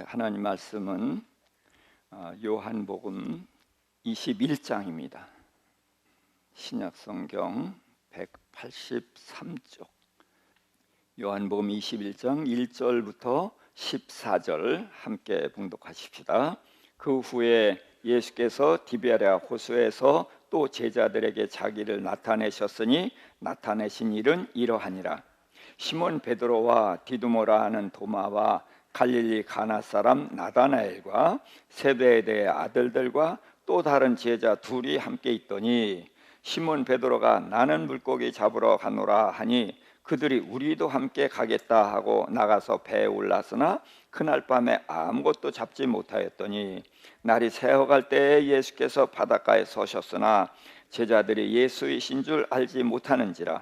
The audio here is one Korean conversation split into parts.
하나님 말씀은 요한복음 21장입니다. 신약성경 183쪽 요한복음 21장 1절부터 14절 함께 봉독하십시다. 그 후에 예수께서 디베랴 호수에서 또 제자들에게 자기를 나타내셨으니 나타내신 일은 이러하니라. 시몬 베드로와 디두모라 하는 도마와 갈릴리 가나 사람 나다나엘과 세베대의 아들들과 또 다른 제자 둘이 함께 있더니 시몬 베드로가 나는 물고기 잡으러 가노라 하니 그들이 우리도 함께 가겠다 하고 나가서 배에 올랐으나 그날 밤에 아무것도 잡지 못하였더니 날이 새어갈 때에 예수께서 바닷가에 서셨으나 제자들이 예수이신 줄 알지 못하는지라.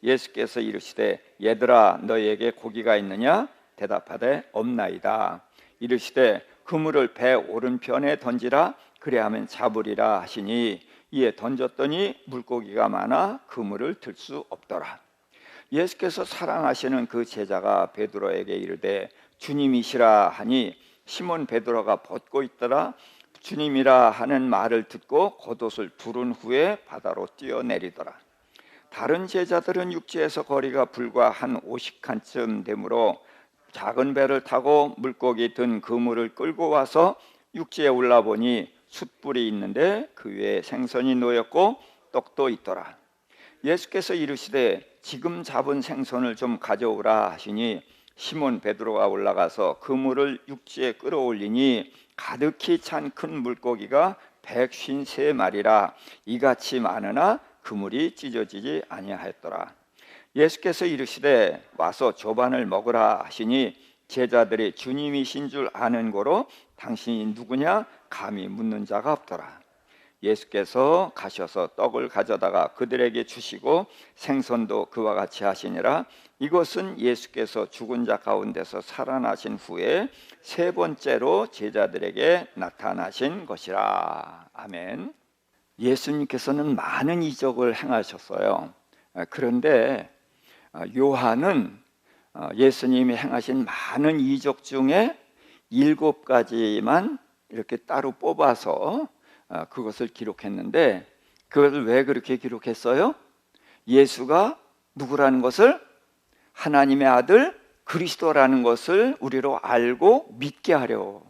예수께서 이르시되 얘들아 너희에게 고기가 있느냐? 대답하되 없나이다. 이르시되 그물을 배 오른편에 던지라 그리하면 잡으리라 하시니 이에 던졌더니 물고기가 많아 그물을 들 수 없더라. 예수께서 사랑하시는 그 제자가 베드로에게 이르되 주님이시라 하니 시몬 베드로가 벗고 있더라. 주님이라 하는 말을 듣고 겉옷을 두른 후에 바다로 뛰어내리더라. 다른 제자들은 육지에서 거리가 불과 한 50칸쯤 되므로 작은 배를 타고 물고기 든 그물을 끌고 와서 육지에 올라보니 숯불이 있는데 그 위에 생선이 놓였고 떡도 있더라. 예수께서 이르시되 지금 잡은 생선을 좀 가져오라 하시니 시몬 베드로가 올라가서 그물을 육지에 끌어올리니 가득히 찬 큰 물고기가 153마리라 이같이 많으나 그물이 찢어지지 아니하였더라. 예수께서 이르시되 와서 조반을 먹으라 하시니 제자들이 주님이신 줄 아는 고로 당신이 누구냐 감히 묻는 자가 없더라. 예수께서 가셔서 떡을 가져다가 그들에게 주시고 생선도 그와 같이 하시니라. 이것은 예수께서 죽은 자 가운데서 살아나신 후에 세 번째로 제자들에게 나타나신 것이라. 아멘. 예수님께서는 많은 이적을 행하셨어요. 그런데 요한은 예수님이 행하신 많은 이적 중에 7가지만 이렇게 따로 뽑아서 그것을 기록했는데 그것을 왜 그렇게 기록했어요? 예수가 누구라는 것을, 하나님의 아들 그리스도라는 것을 우리로 알고 믿게 하려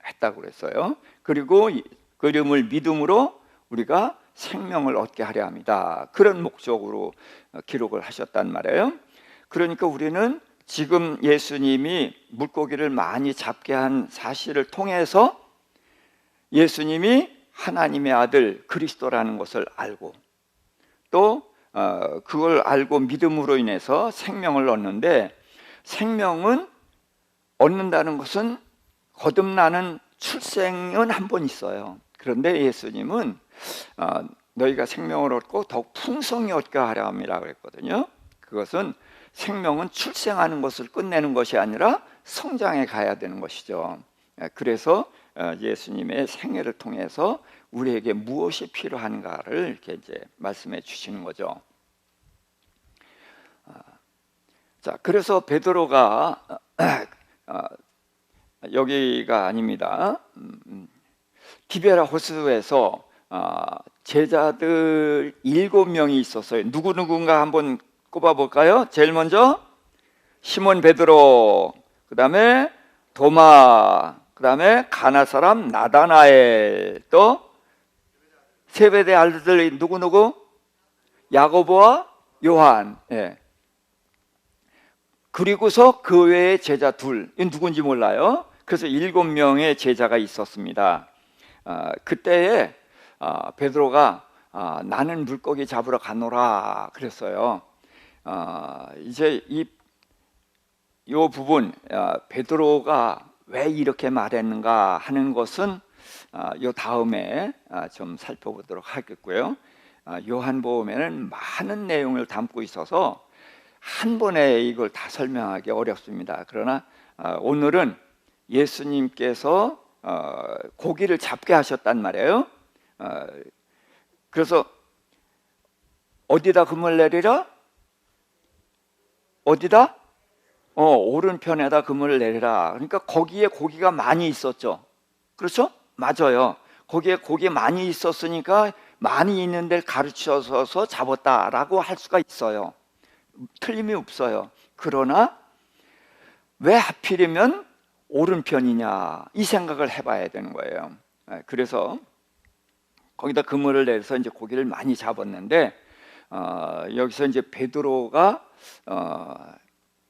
했다고 그랬어요. 그리고 그 이름을 믿음으로 우리가 생명을 얻게 하려 합니다. 그런 목적으로 기록을 하셨단 말이에요. 그러니까 우리는 지금 예수님이 물고기를 많이 잡게 한 사실을 통해서 예수님이 하나님의 아들 그리스도라는 것을 알고 또 그걸 알고 믿음으로 인해서 생명을 얻는데, 생명은 얻는다는 것은 거듭나는 출생은 한 번 있어요. 그런데 예수님은 너희가 생명을 얻고 더욱 풍성히 얻게 하려 함이라고 그랬거든요. 그것은 생명은 출생하는 것을 끝내는 것이 아니라 성장해 가야 되는 것이죠. 그래서 예수님의 생애를 통해서 우리에게 무엇이 필요한가를 이렇게 이제 말씀해 주시는 거죠. 자, 그래서 베드로가 여기가 아닙니다. 디베랴 호수에서 제자들 7명이 있었어요. 누구누군가 한번 꼽아볼까요? 제일 먼저 시몬 베드로, 그 다음에 도마, 그 다음에 가나 사람 나다나엘, 또 세베대 아들들 누구누구? 야고보와 요한. 그리고서 그 외에 제자 둘, 이 누군지 몰라요. 그래서 7명의 제자가 있었습니다. 그때에 베드로가 나는 물고기 잡으러 가노라 그랬어요. 이제 이 부분 베드로가 왜 이렇게 말했는가 하는 것은 요 다음에 좀 살펴보도록 하겠고요. 요한복음에는 많은 내용을 담고 있어서 한 번에 이걸 다 설명하기 어렵습니다. 그러나 오늘은 예수님께서 고기를 잡게 하셨단 말이에요. 그래서 어디다 그물 내리라? 어디다? 오른편에다 그물을 내리라. 그러니까 거기에 고기가 많이 있었죠. 그렇죠? 맞아요. 거기에 고기 많이 있었으니까 많이 있는 데를 가르쳐서 잡았다라고 할 수가 있어요. 틀림이 없어요. 그러나 왜 하필이면 오른편이냐, 이 생각을 해봐야 되는 거예요. 그래서 거기다 그물을 내서 이제 고기를 많이 잡았는데, 여기서 이제 베드로가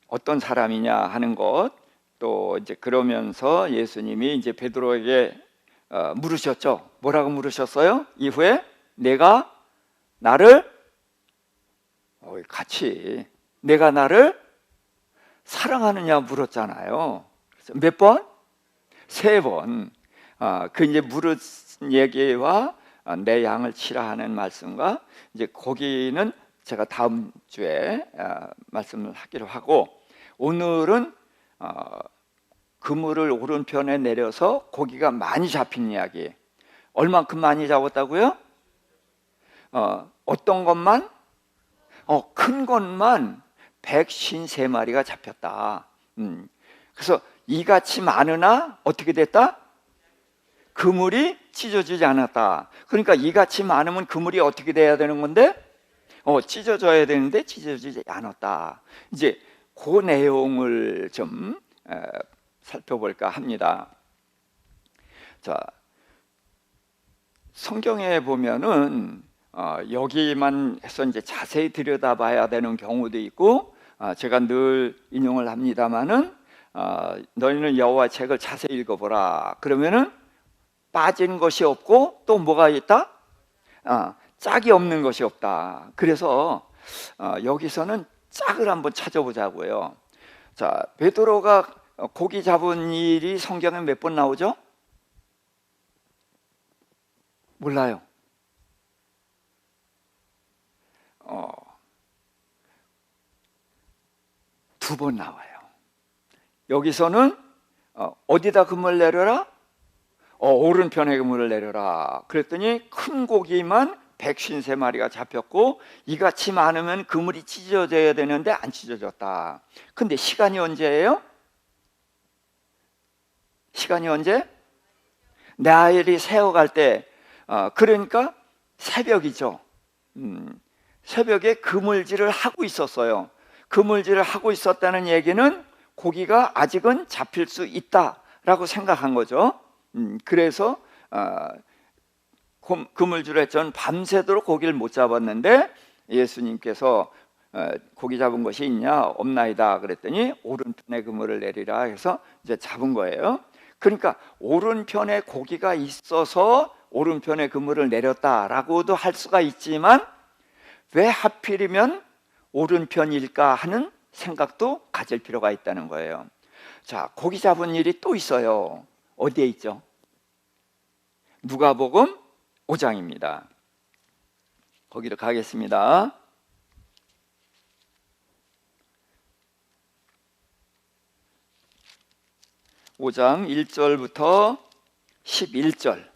어떤 사람이냐 하는 것, 또 이제 그러면서 예수님이 이제 베드로에게 물으셨죠. 뭐라고 물으셨어요? 이후에 내가 나를 내가 나를 사랑하느냐 물었잖아요. 그래서 몇 번? 3번. 그 이제 물은 얘기와 내 양을 치라 하는 말씀과 이제 거기는 제가 다음 주에 말씀을 하기로 하고, 오늘은 그물을 오른편에 내려서 고기가 많이 잡힌 이야기. 얼만큼 많이 잡았다고요? 어떤 것만? 큰 것만 153마리가 잡혔다. 그래서 이같이 많으나 어떻게 됐다? 그물이 찢어지지 않았다. 그러니까 이같이 많으면 그물이 어떻게 돼야 되는 건데? 찢어져야 되는데 찢어지지 않았다. 이제 그 내용을 좀 살펴볼까 합니다. 자, 성경에 보면은 여기만 해서 이제 자세히 들여다봐야 되는 경우도 있고, 제가 늘 인용을 합니다만은 너희는 여호와 책을 자세히 읽어보라. 그러면은 빠진 것이 없고 또 뭐가 있다? 짝이 없는 것이 없다. 그래서 여기서는 짝을 한번 찾아보자고요. 자, 베드로가 고기 잡은 일이 성경에 몇 번 나오죠? 몰라요. 2번 나와요. 여기서는 어디다 그물 내려라? 오른편에 그물을 내려라. 그랬더니 큰 고기만 153마리가 잡혔고, 이같이 많으면 그물이 찢어져야 되는데 안 찢어졌다. 근데 시간이 언제예요? 시간이 언제? 나일이 새어갈 때, 그러니까 새벽이죠. 새벽에 그물질을 하고 있었어요. 그물질을 하고 있었다는 얘기는 고기가 아직은 잡힐 수 있다라고 생각한 거죠. 그래서 그물질을 했던 밤새도록 고기를 못 잡았는데, 예수님께서 고기 잡은 것이 있냐? 없나이다. 그랬더니 오른편에 그물을 내리라 해서 이제 잡은 거예요. 그러니까 오른편에 고기가 있어서 오른편에 그물을 내렸다라고도 할 수가 있지만, 왜 하필이면 오른편일까 하는 생각도 가질 필요가 있다는 거예요. 자, 고기 잡은 일이 또 있어요. 어디에 있죠? 누가복음 5장입니다. 거기로 가겠습니다. (5장) 1절부터 11절.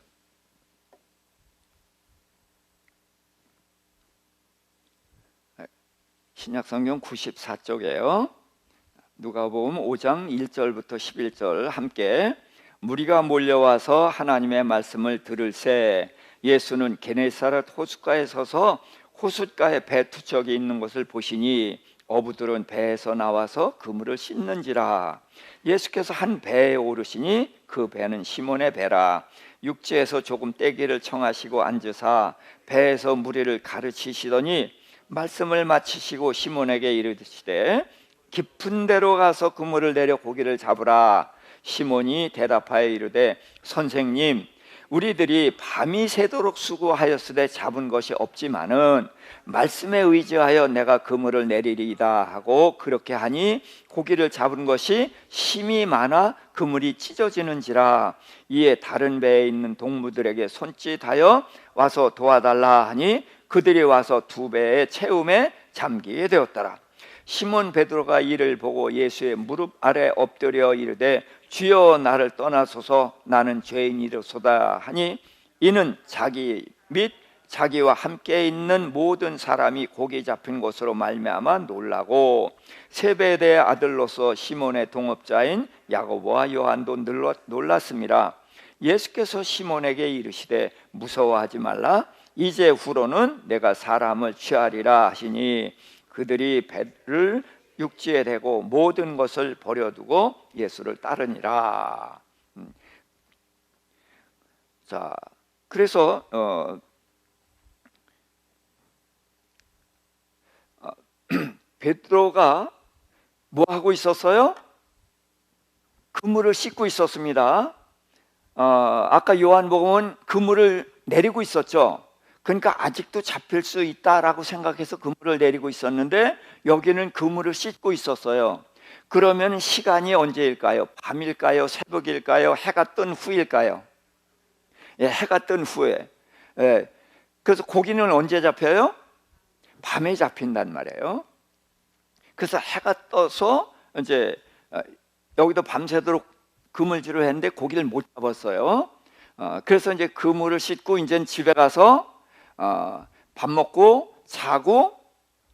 신약성경 94쪽이에요. 누가복음 5장 1절부터 11절 함께. 무리가 몰려와서 하나님의 말씀을 들을새 예수는 게네사렛 호숫가에 서서 호숫가에 배 두 척이 있는 것을 보시니 어부들은 배에서 나와서 그물을 씻는지라. 예수께서 한 배에 오르시니 그 배는 시몬의 배라. 육지에서 조금 떼기를 청하시고 앉으사 배에서 무리를 가르치시더니 말씀을 마치시고 시몬에게 이르시되 깊은 데로 가서 그물을 내려 고기를 잡으라. 시몬이 대답하여 이르되 선생님, 우리들이 밤이 새도록 수고하였으되 잡은 것이 없지만은 말씀에 의지하여 내가 그물을 내리리이다 하고 그렇게 하니 고기를 잡은 것이 심이 많아 그물이 찢어지는지라. 이에 다른 배에 있는 동무들에게 손짓하여 와서 도와달라 하니 그들이 와서 2배의 채움에 잠기게 되었더라. 시몬 베드로가 이를 보고 예수의 무릎 아래 엎드려 이르되 주여 나를 떠나소서 나는 죄인이로소다 하니 이는 자기 및 자기와 함께 있는 모든 사람이 고기 잡힌 것으로 말미암아 놀라고 세베대의 아들로서 시몬의 동업자인 야고보와 요한도 놀랐습니다. 예수께서 시몬에게 이르시되 무서워하지 말라. 이제 후로는 내가 사람을 취하리라 하시니 그들이 배를 육지에 대고 모든 것을 버려두고 예수를 따르니라. 자, 그래서 베드로가 뭐 하고 있었어요? 그물을 씻고 있었습니다. 아까 요한복음은 그물을 내리고 있었죠. 그러니까 아직도 잡힐 수 있다라고 생각해서 그물을 내리고 있었는데 여기는 그물을 씻고 있었어요. 그러면 시간이 언제일까요? 밤일까요? 새벽일까요? 해가 뜬 후일까요? 예, 해가 뜬 후에. 예, 그래서 고기는 언제 잡혀요? 밤에 잡힌단 말이에요. 그래서 해가 떠서 이제 여기도 밤새도록 그물질을 했는데 고기를 못 잡았어요. 그래서 이제 그물을 씻고 이제 집에 가서 밥 먹고 자고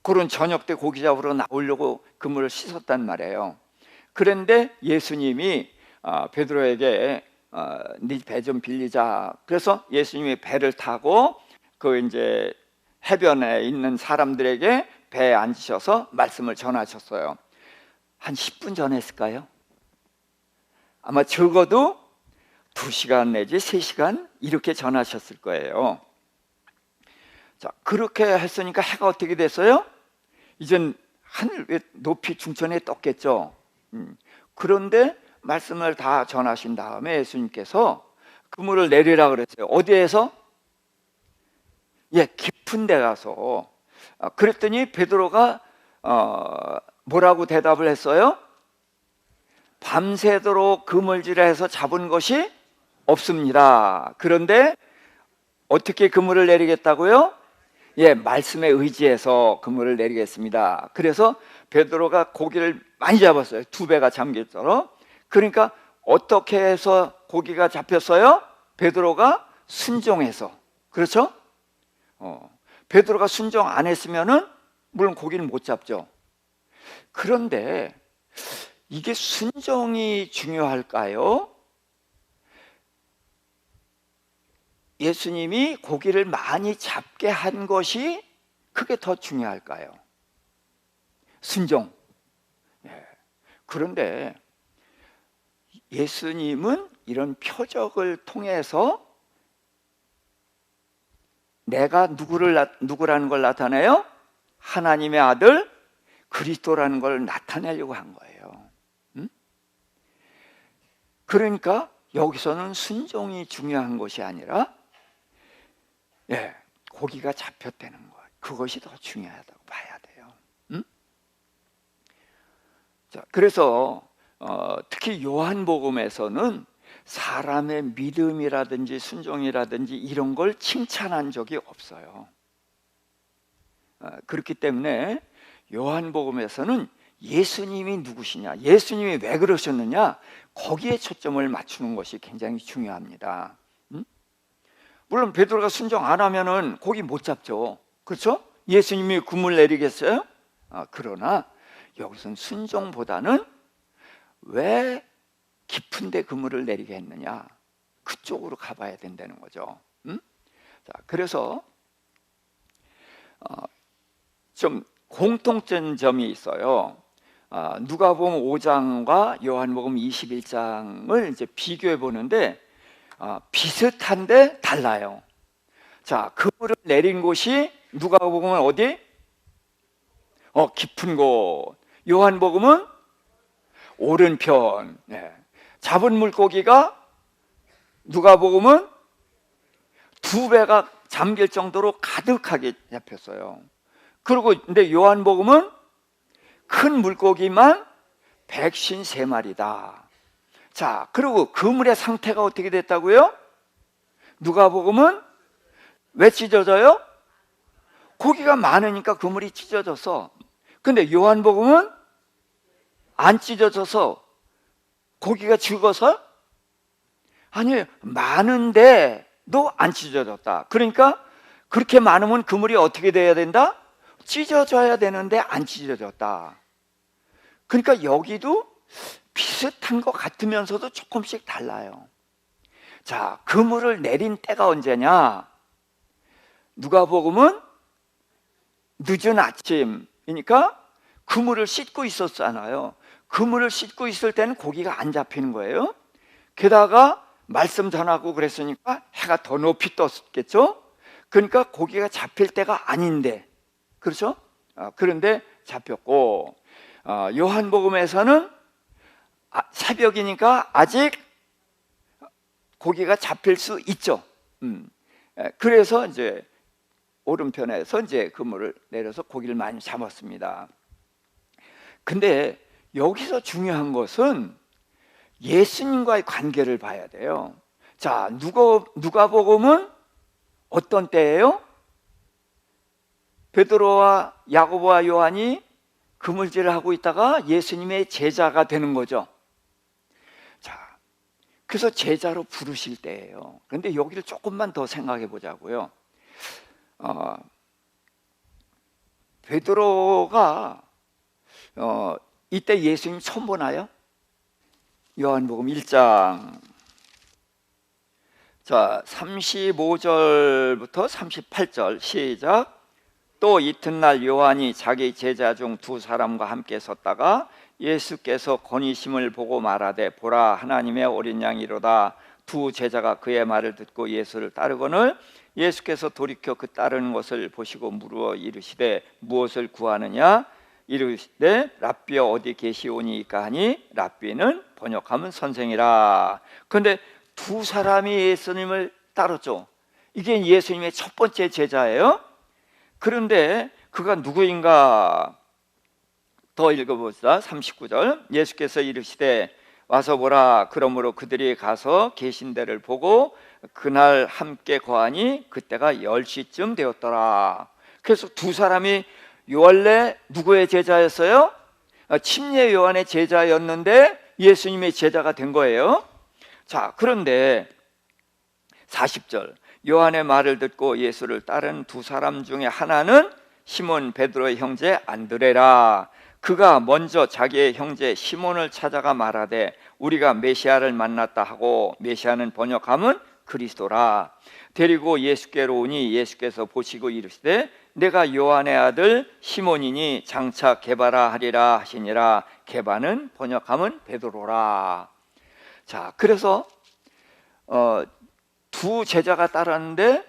그런 저녁 때 고기 잡으러 나오려고 그물을 씻었단 말이에요. 그런데 예수님이 베드로에게 네 배 좀 빌리자. 그래서 예수님이 배를 타고 그 이제 해변에 있는 사람들에게 배에 앉으셔서 말씀을 전하셨어요. 한 10분 전에 했을까요? 아마 적어도 2시간 내지 3시간 이렇게 전하셨을 거예요. 자, 그렇게 했으니까 해가 어떻게 됐어요? 이젠 하늘 높이 중천에 떴겠죠. 그런데 말씀을 다 전하신 다음에 예수님께서 그물을 내리라 그랬어요. 어디에서? 예, 깊은 데 가서. 그랬더니 베드로가 뭐라고 대답을 했어요? 밤새도록 그물질해서 잡은 것이 없습니다. 그런데 어떻게 그물을 내리겠다고요? 예, 말씀에 의지해서 그물을 내리겠습니다. 그래서 베드로가 고기를 많이 잡았어요. 2배가 잠길도록. 그러니까 어떻게 해서 고기가 잡혔어요? 베드로가 순종해서. 그렇죠? 베드로가 순종 안 했으면은 물론 고기는 못 잡죠. 그런데 이게 순종이 중요할까요? 예수님이 고기를 많이 잡게 한 것이 그게 더 중요할까요? 순종. 예. 그런데 예수님은 이런 표적을 통해서 내가 누구라는 걸 나타내요? 하나님의 아들 그리스도라는 걸 나타내려고 한 거예요. 그러니까 여기서는 순종이 중요한 것이 아니라 예, 고기가 잡혔다는 것, 그것이 더 중요하다고 봐야 돼요. 자, 그래서 특히 요한복음에서는 사람의 믿음이라든지 순종이라든지 이런 걸 칭찬한 적이 없어요. 그렇기 때문에 요한복음에서는 예수님이 누구시냐, 예수님이 왜 그러셨느냐, 거기에 초점을 맞추는 것이 굉장히 중요합니다. 물론 베드로가 순종 안 하면은 고기 못 잡죠. 그렇죠? 예수님이 그물 내리겠어요? 그러나 여기서는 순종보다는 왜 깊은 데 그물을 내리게 했느냐, 그쪽으로 가봐야 된다는 거죠. 자, 그래서 좀 공통된 점이 있어요. 누가복음 5장과 요한복음 21장을 이제 비교해 보는데 비슷한데 달라요. 자, 그물을 내린 곳이 누가복음은 어디? 깊은 곳. 요한복음은 오른편. 네. 잡은 물고기가 누가복음은 2배가 잠길 정도로 가득하게 잡혔어요. 그리고 근데 요한복음은 큰 물고기만 153마리다. 자, 그리고 그물의 상태가 어떻게 됐다고요? 누가복음은 왜 찢어져요? 고기가 많으니까 그물이 찢어져서. 근데 요한복음은 안 찢어져서 고기가 죽어서? 아니에요. 많은데도 안 찢어졌다. 그러니까 그렇게 많으면 그물이 어떻게 돼야 된다? 찢어져야 되는데 안 찢어졌다. 그러니까 여기도 비슷한 것 같으면서도 조금씩 달라요. 자, 그물을 내린 때가 언제냐? 누가복음은 늦은 아침이니까 그물을 씻고 있었잖아요. 그물을 씻고 있을 때는 고기가 안 잡히는 거예요. 게다가 말씀 전하고 그랬으니까 해가 더 높이 떴겠죠. 그러니까 고기가 잡힐 때가 아닌데, 그렇죠? 그런데 잡혔고, 요한복음에서는 새벽이니까 아직 고기가 잡힐 수 있죠. 그래서 이제 오른편에서 이제 그물을 내려서 고기를 많이 잡았습니다. 근데 여기서 중요한 것은 예수님과의 관계를 봐야 돼요. 자, 누가복음은 어떤 때예요? 베드로와 야고보와 요한이 그물질을 하고 있다가 예수님의 제자가 되는 거죠. 자, 그래서 제자로 부르실 때예요. 그런데 여기를 조금만 더 생각해 보자고요. 베드로가 이때 예수님 처음 보나요? 요한복음 1장 자 35절부터 38절 시작. 또 이튿날 요한이 자기 제자 중 두 사람과 함께 섰다가 예수께서 건의심을 보고 말하되 보라 하나님의 어린 양이로다. 두 제자가 그의 말을 듣고 예수를 따르거늘 예수께서 돌이켜 그 따르는 것을 보시고 물어 이르시되 무엇을 구하느냐? 이르시되 랍비여 어디 계시오니까 하니 랍비는 번역하면 선생이라. 그런데 두 사람이 예수님을 따랐죠. 이게 예수님의 첫 번째 제자예요. 그런데 그가 누구인가? 더 읽어봅시다. 39절 예수께서 이르시되 와서 보라. 그러므로 그들이 가서 계신 데를 보고 그날 함께 거하니 그때가 10시쯤 되었더라. 그래서 두 사람이 원래 누구의 제자였어요? 침례 요한의 제자였는데 예수님의 제자가 된 거예요. 자, 그런데 40절 요한의 말을 듣고 예수를 따른 두 사람 중에 하나는 시몬 베드로의 형제 안드레라. 그가 먼저 자기의 형제 시몬을 찾아가 말하되 우리가 메시아를 만났다 하고 메시아는 번역하면 그리스도라. 데리고 예수께로 오니 예수께서 보시고 이르시되 내가 요한의 아들 시몬이니 장차 게바라 하리라 하시니라. 게바는 번역하면 베드로라. 자, 그래서 두 제자가 따랐는데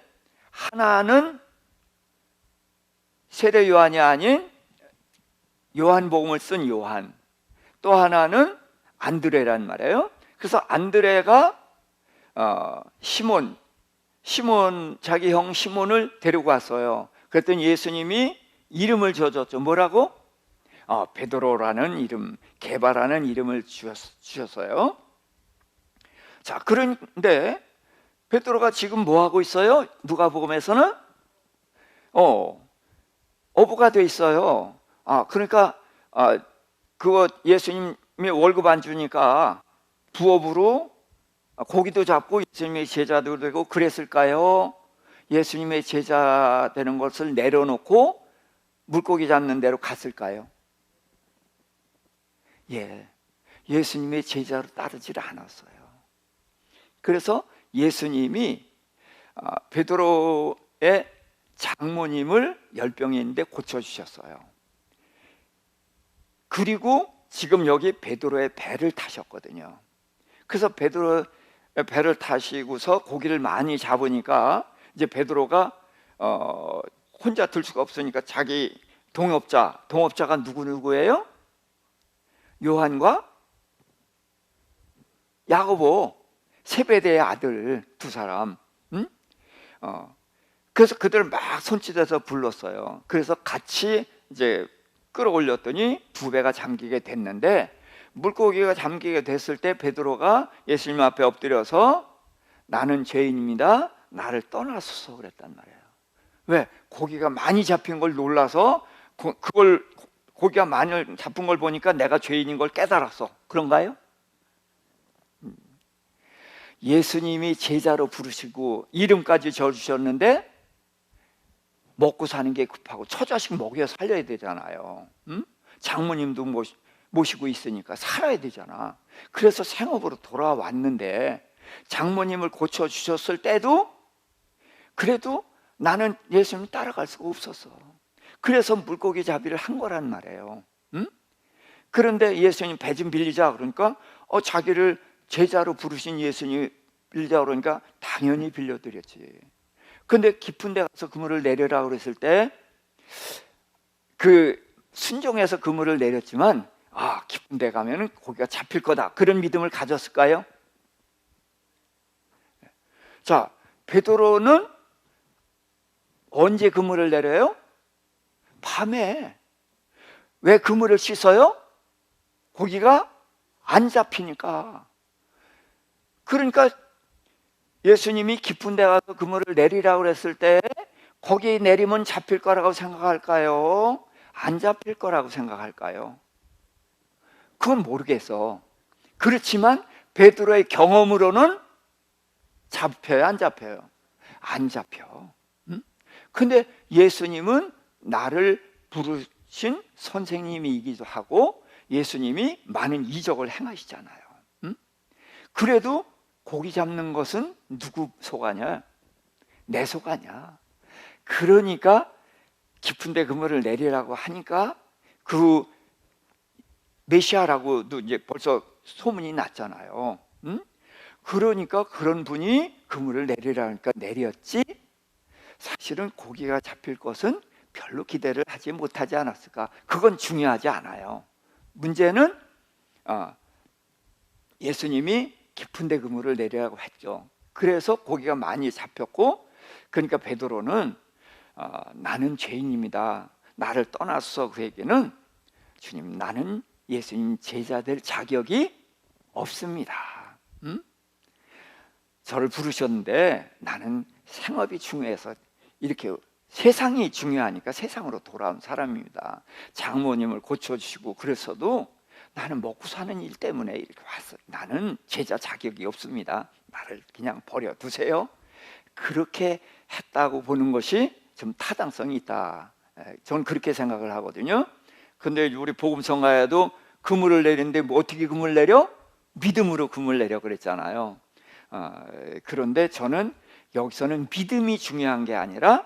하나는 세례 요한이 아닌 요한복음을 쓴 요한, 또 하나는 안드레란 말이에요. 그래서 안드레가 시몬 자기 형 시몬을 데리고 왔어요. 그랬더니 예수님이 이름을 지어줬죠. 뭐라고? 베드로라는 이름, 게바라는 이름을 주셨어요. 자, 그런데 베드로가 지금 뭐 하고 있어요? 누가복음에서는 어부가 돼 있어요. 그러니까 그거 예수님이 월급 안 주니까 부업으로 고기도 잡고 예수님의 제자도 되고 그랬을까요? 예수님의 제자 되는 것을 내려놓고 물고기 잡는 데로 갔을까요? 예수님의 제자로 따르질 않았어요. 그래서 예수님이 베드로의 장모님을 열병이 있는데 고쳐주셨어요. 그리고 지금 여기 베드로의 배를 타셨거든요. 그래서 베드로의 배를 타시고서 고기를 많이 잡으니까 이제 베드로가 혼자 들 수가 없으니까 자기 동업자가 누구예요? 요한과 야고보, 세베대의 아들 두 사람. 그래서 그들을 막 손짓해서 불렀어요. 그래서 같이 이제 끌어올렸더니 두 배가 잠기게 됐는데 물고기가 잠기게 됐을 때 베드로가 예수님 앞에 엎드려서 나는 죄인입니다. 나를 떠나소서 그랬단 말이에요. 왜? 고기가 많이 잡힌 걸 놀라서 그걸 고기가 많이 잡힌 걸 보니까 내가 죄인인 걸 깨달았어. 그런가요? 예수님이 제자로 부르시고 이름까지 지어주셨는데 먹고 사는 게 급하고 처자식 먹여 살려야 되잖아요. 응? 장모님도 모시고 있으니까 살아야 되잖아. 그래서 생업으로 돌아왔는데 장모님을 고쳐주셨을 때도 그래도 나는 예수님 따라갈 수가 없었어. 그래서 물고기 잡이를 한 거란 말이에요. 응? 그런데 예수님 배 좀 빌리자 그러니까 자기를 제자로 부르신 예수님이 빌리자 그러니까 당연히 빌려드렸지. 근데 깊은 데 가서 그물을 내려라 그랬을 때 그 순종해서 그물을 내렸지만 깊은 데 가면은 고기가 잡힐 거다 그런 믿음을 가졌을까요? 자, 베드로는 언제 그물을 내려요? 밤에. 왜 그물을 씻어요? 고기가 안 잡히니까. 그러니까 예수님이 깊은 데 가서 그물을 내리라고 그랬을 때 거기 내리면 잡힐 거라고 생각할까요? 안 잡힐 거라고 생각할까요? 그건 모르겠어. 그렇지만 베드로의 경험으로는 잡혀요, 안 잡혀요? 안 잡혀. 응? 근데 예수님은 나를 부르신 선생님이기도 하고 예수님이 많은 이적을 행하시잖아요. 응? 그래도 고기 잡는 것은 누구 속아냐? 내 속아냐? 그러니까 깊은 데 그물을 내리라고 하니까 그 메시아라고도 이제 벌써 소문이 났잖아요. 응? 그러니까 그런 분이 그물을 내리라니까 내렸지 사실은 고기가 잡힐 것은 별로 기대를 하지 못하지 않았을까? 그건 중요하지 않아요. 문제는 예수님이 깊은 데 그물을 내리라고 했죠. 그래서 고기가 많이 잡혔고 그러니까 베드로는 나는 죄인입니다. 나를 떠나서 그에게는 주님 나는 예수님 제자 될 자격이 없습니다. 응? 저를 부르셨는데 나는 생업이 중요해서 이렇게 세상이 중요하니까 세상으로 돌아온 사람입니다. 장모님을 고쳐주시고 그랬어도 나는 먹고 사는 일 때문에 이렇게 왔어요. 나는 제자 자격이 없습니다. 나를 그냥 버려두세요. 그렇게 했다고 보는 것이 좀 타당성이 있다. 저는 그렇게 생각을 하거든요. 근데 우리 복음성가에도 그물을 내리는데 뭐 어떻게 그물 내려? 믿음으로 그물 내려 그랬잖아요. 그런데 저는 여기서는 믿음이 중요한 게 아니라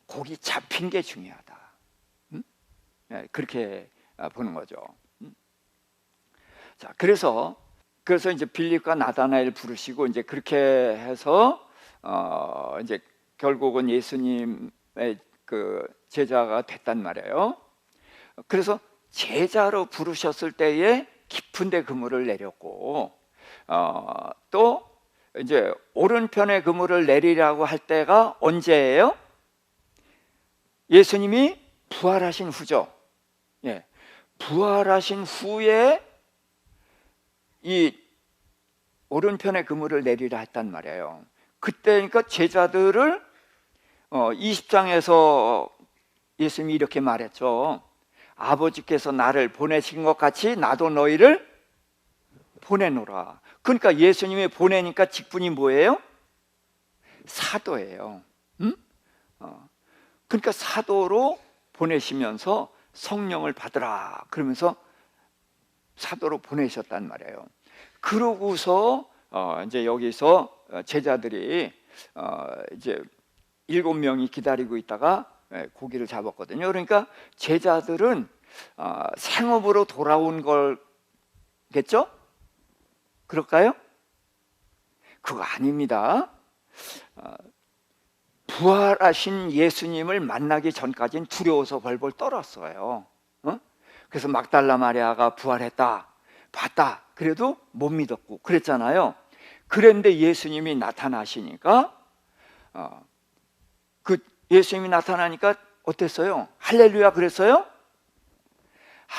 고기 잡힌 게 중요하다. 그렇게 보는 거죠. 자, 그래서 이제 빌립과 나다나엘 부르시고 이제 그렇게 해서 이제 결국은 예수님의 그 제자가 됐단 말이에요. 그래서 제자로 부르셨을 때에 깊은 데 그물을 내렸고 또 이제 오른편에 그물을 내리라고 할 때가 언제예요? 예수님이 부활하신 후죠. 예. 부활하신 후에 이 오른편에 그물을 내리라 했단 말이에요. 그때니까 제자들을 20장에서 예수님이 이렇게 말했죠. 아버지께서 나를 보내신 것 같이 나도 너희를 보내노라. 그러니까 예수님이 보내니까 직분이 뭐예요? 사도예요. 응? 그러니까 사도로 보내시면서 성령을 받으라 그러면서 사도로 보내셨단 말이에요. 그러고서 이제 여기서 제자들이 이제 7명이 기다리고 있다가 고기를 잡았거든요. 그러니까 제자들은 생업으로 돌아온 걸겠죠? 그럴까요? 그거 아닙니다. 부활하신 예수님을 만나기 전까지는 두려워서 벌벌 떨었어요. 그래서 막달라 마리아가 부활했다, 봤다. 그래도 못 믿었고 그랬잖아요. 그런데 예수님이 나타나시니까 그 예수님이 나타나니까 어땠어요? 할렐루야 그랬어요?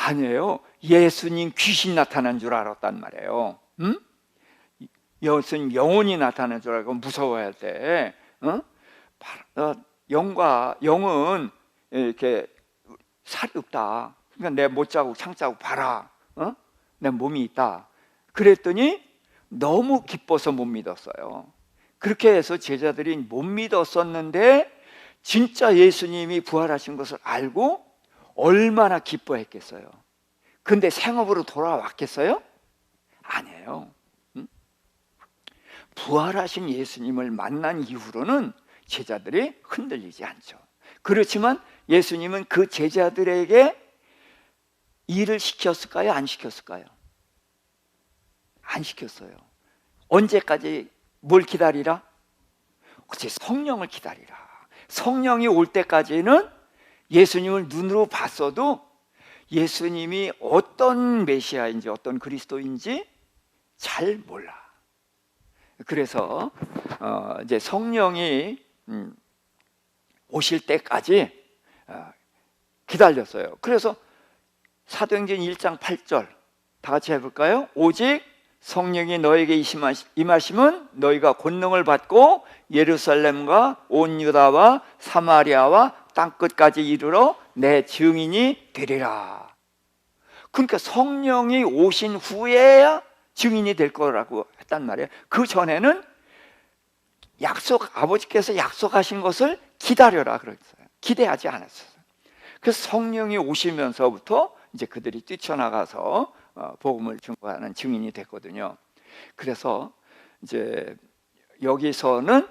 아니에요. 예수님 귀신 나타난 줄 알았단 말이에요. 응? 예수님 영혼이 나타난 줄 알고 무서워할 때 영은 이렇게 살이 없다. 그러니까 내 못자국 창자국 봐라. 내 몸이 있다. 그랬더니 너무 기뻐서 못 믿었어요. 그렇게 해서 제자들이 못 믿었었는데 진짜 예수님이 부활하신 것을 알고 얼마나 기뻐했겠어요. 근데 생업으로 돌아왔겠어요? 아니에요. 부활하신 예수님을 만난 이후로는 제자들이 흔들리지 않죠. 그렇지만 예수님은 그 제자들에게 일을 시켰을까요? 안 시켰을까요? 안 시켰어요. 언제까지 뭘 기다리라? 그치, 성령을 기다리라. 성령이 올 때까지는 예수님을 눈으로 봤어도 예수님이 어떤 메시아인지 어떤 그리스도인지 잘 몰라. 그래서 이제 성령이 오실 때까지 기다렸어요. 그래서 사도행전 1장 8절 다 같이 해볼까요? 오직 성령이 너에게 임하시면 너희가 권능을 받고 예루살렘과 온 유다와 사마리아와 땅끝까지 이르러 내 증인이 되리라. 그러니까 성령이 오신 후에야 증인이 될 거라고 했단 말이에요. 그 전에는 아버지께서 약속하신 것을 기다려라 그랬어요. 기대하지 않았어요. 그래서 성령이 오시면서부터 이제 그들이 뛰쳐나가서 복음을 증거하는 증인이 됐거든요. 그래서 이제 여기서는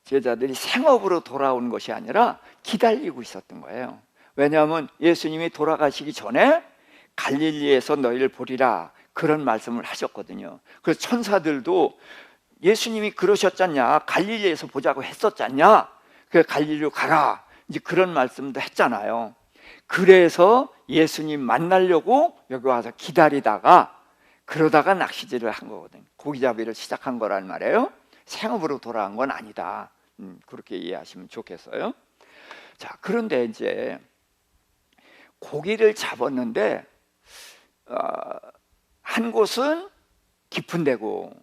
제자들이 생업으로 돌아온 것이 아니라 기다리고 있었던 거예요. 왜냐하면 예수님이 돌아가시기 전에 갈릴리에서 너희를 보리라 그런 말씀을 하셨거든요. 그래서 천사들도 예수님이 그러셨잖냐, 갈릴리에서 보자고 했었잖냐, 그래서 갈릴리로 가라, 이제 그런 말씀도 했잖아요. 그래서 예수님 만나려고 여기 와서 기다리다가 그러다가 낚시질을 한 거거든요. 고기잡이를 시작한 거란 말이에요. 생업으로 돌아간 건 아니다. 그렇게 이해하시면 좋겠어요. 자, 그런데 이제 고기를 잡았는데 한 곳은 깊은 데고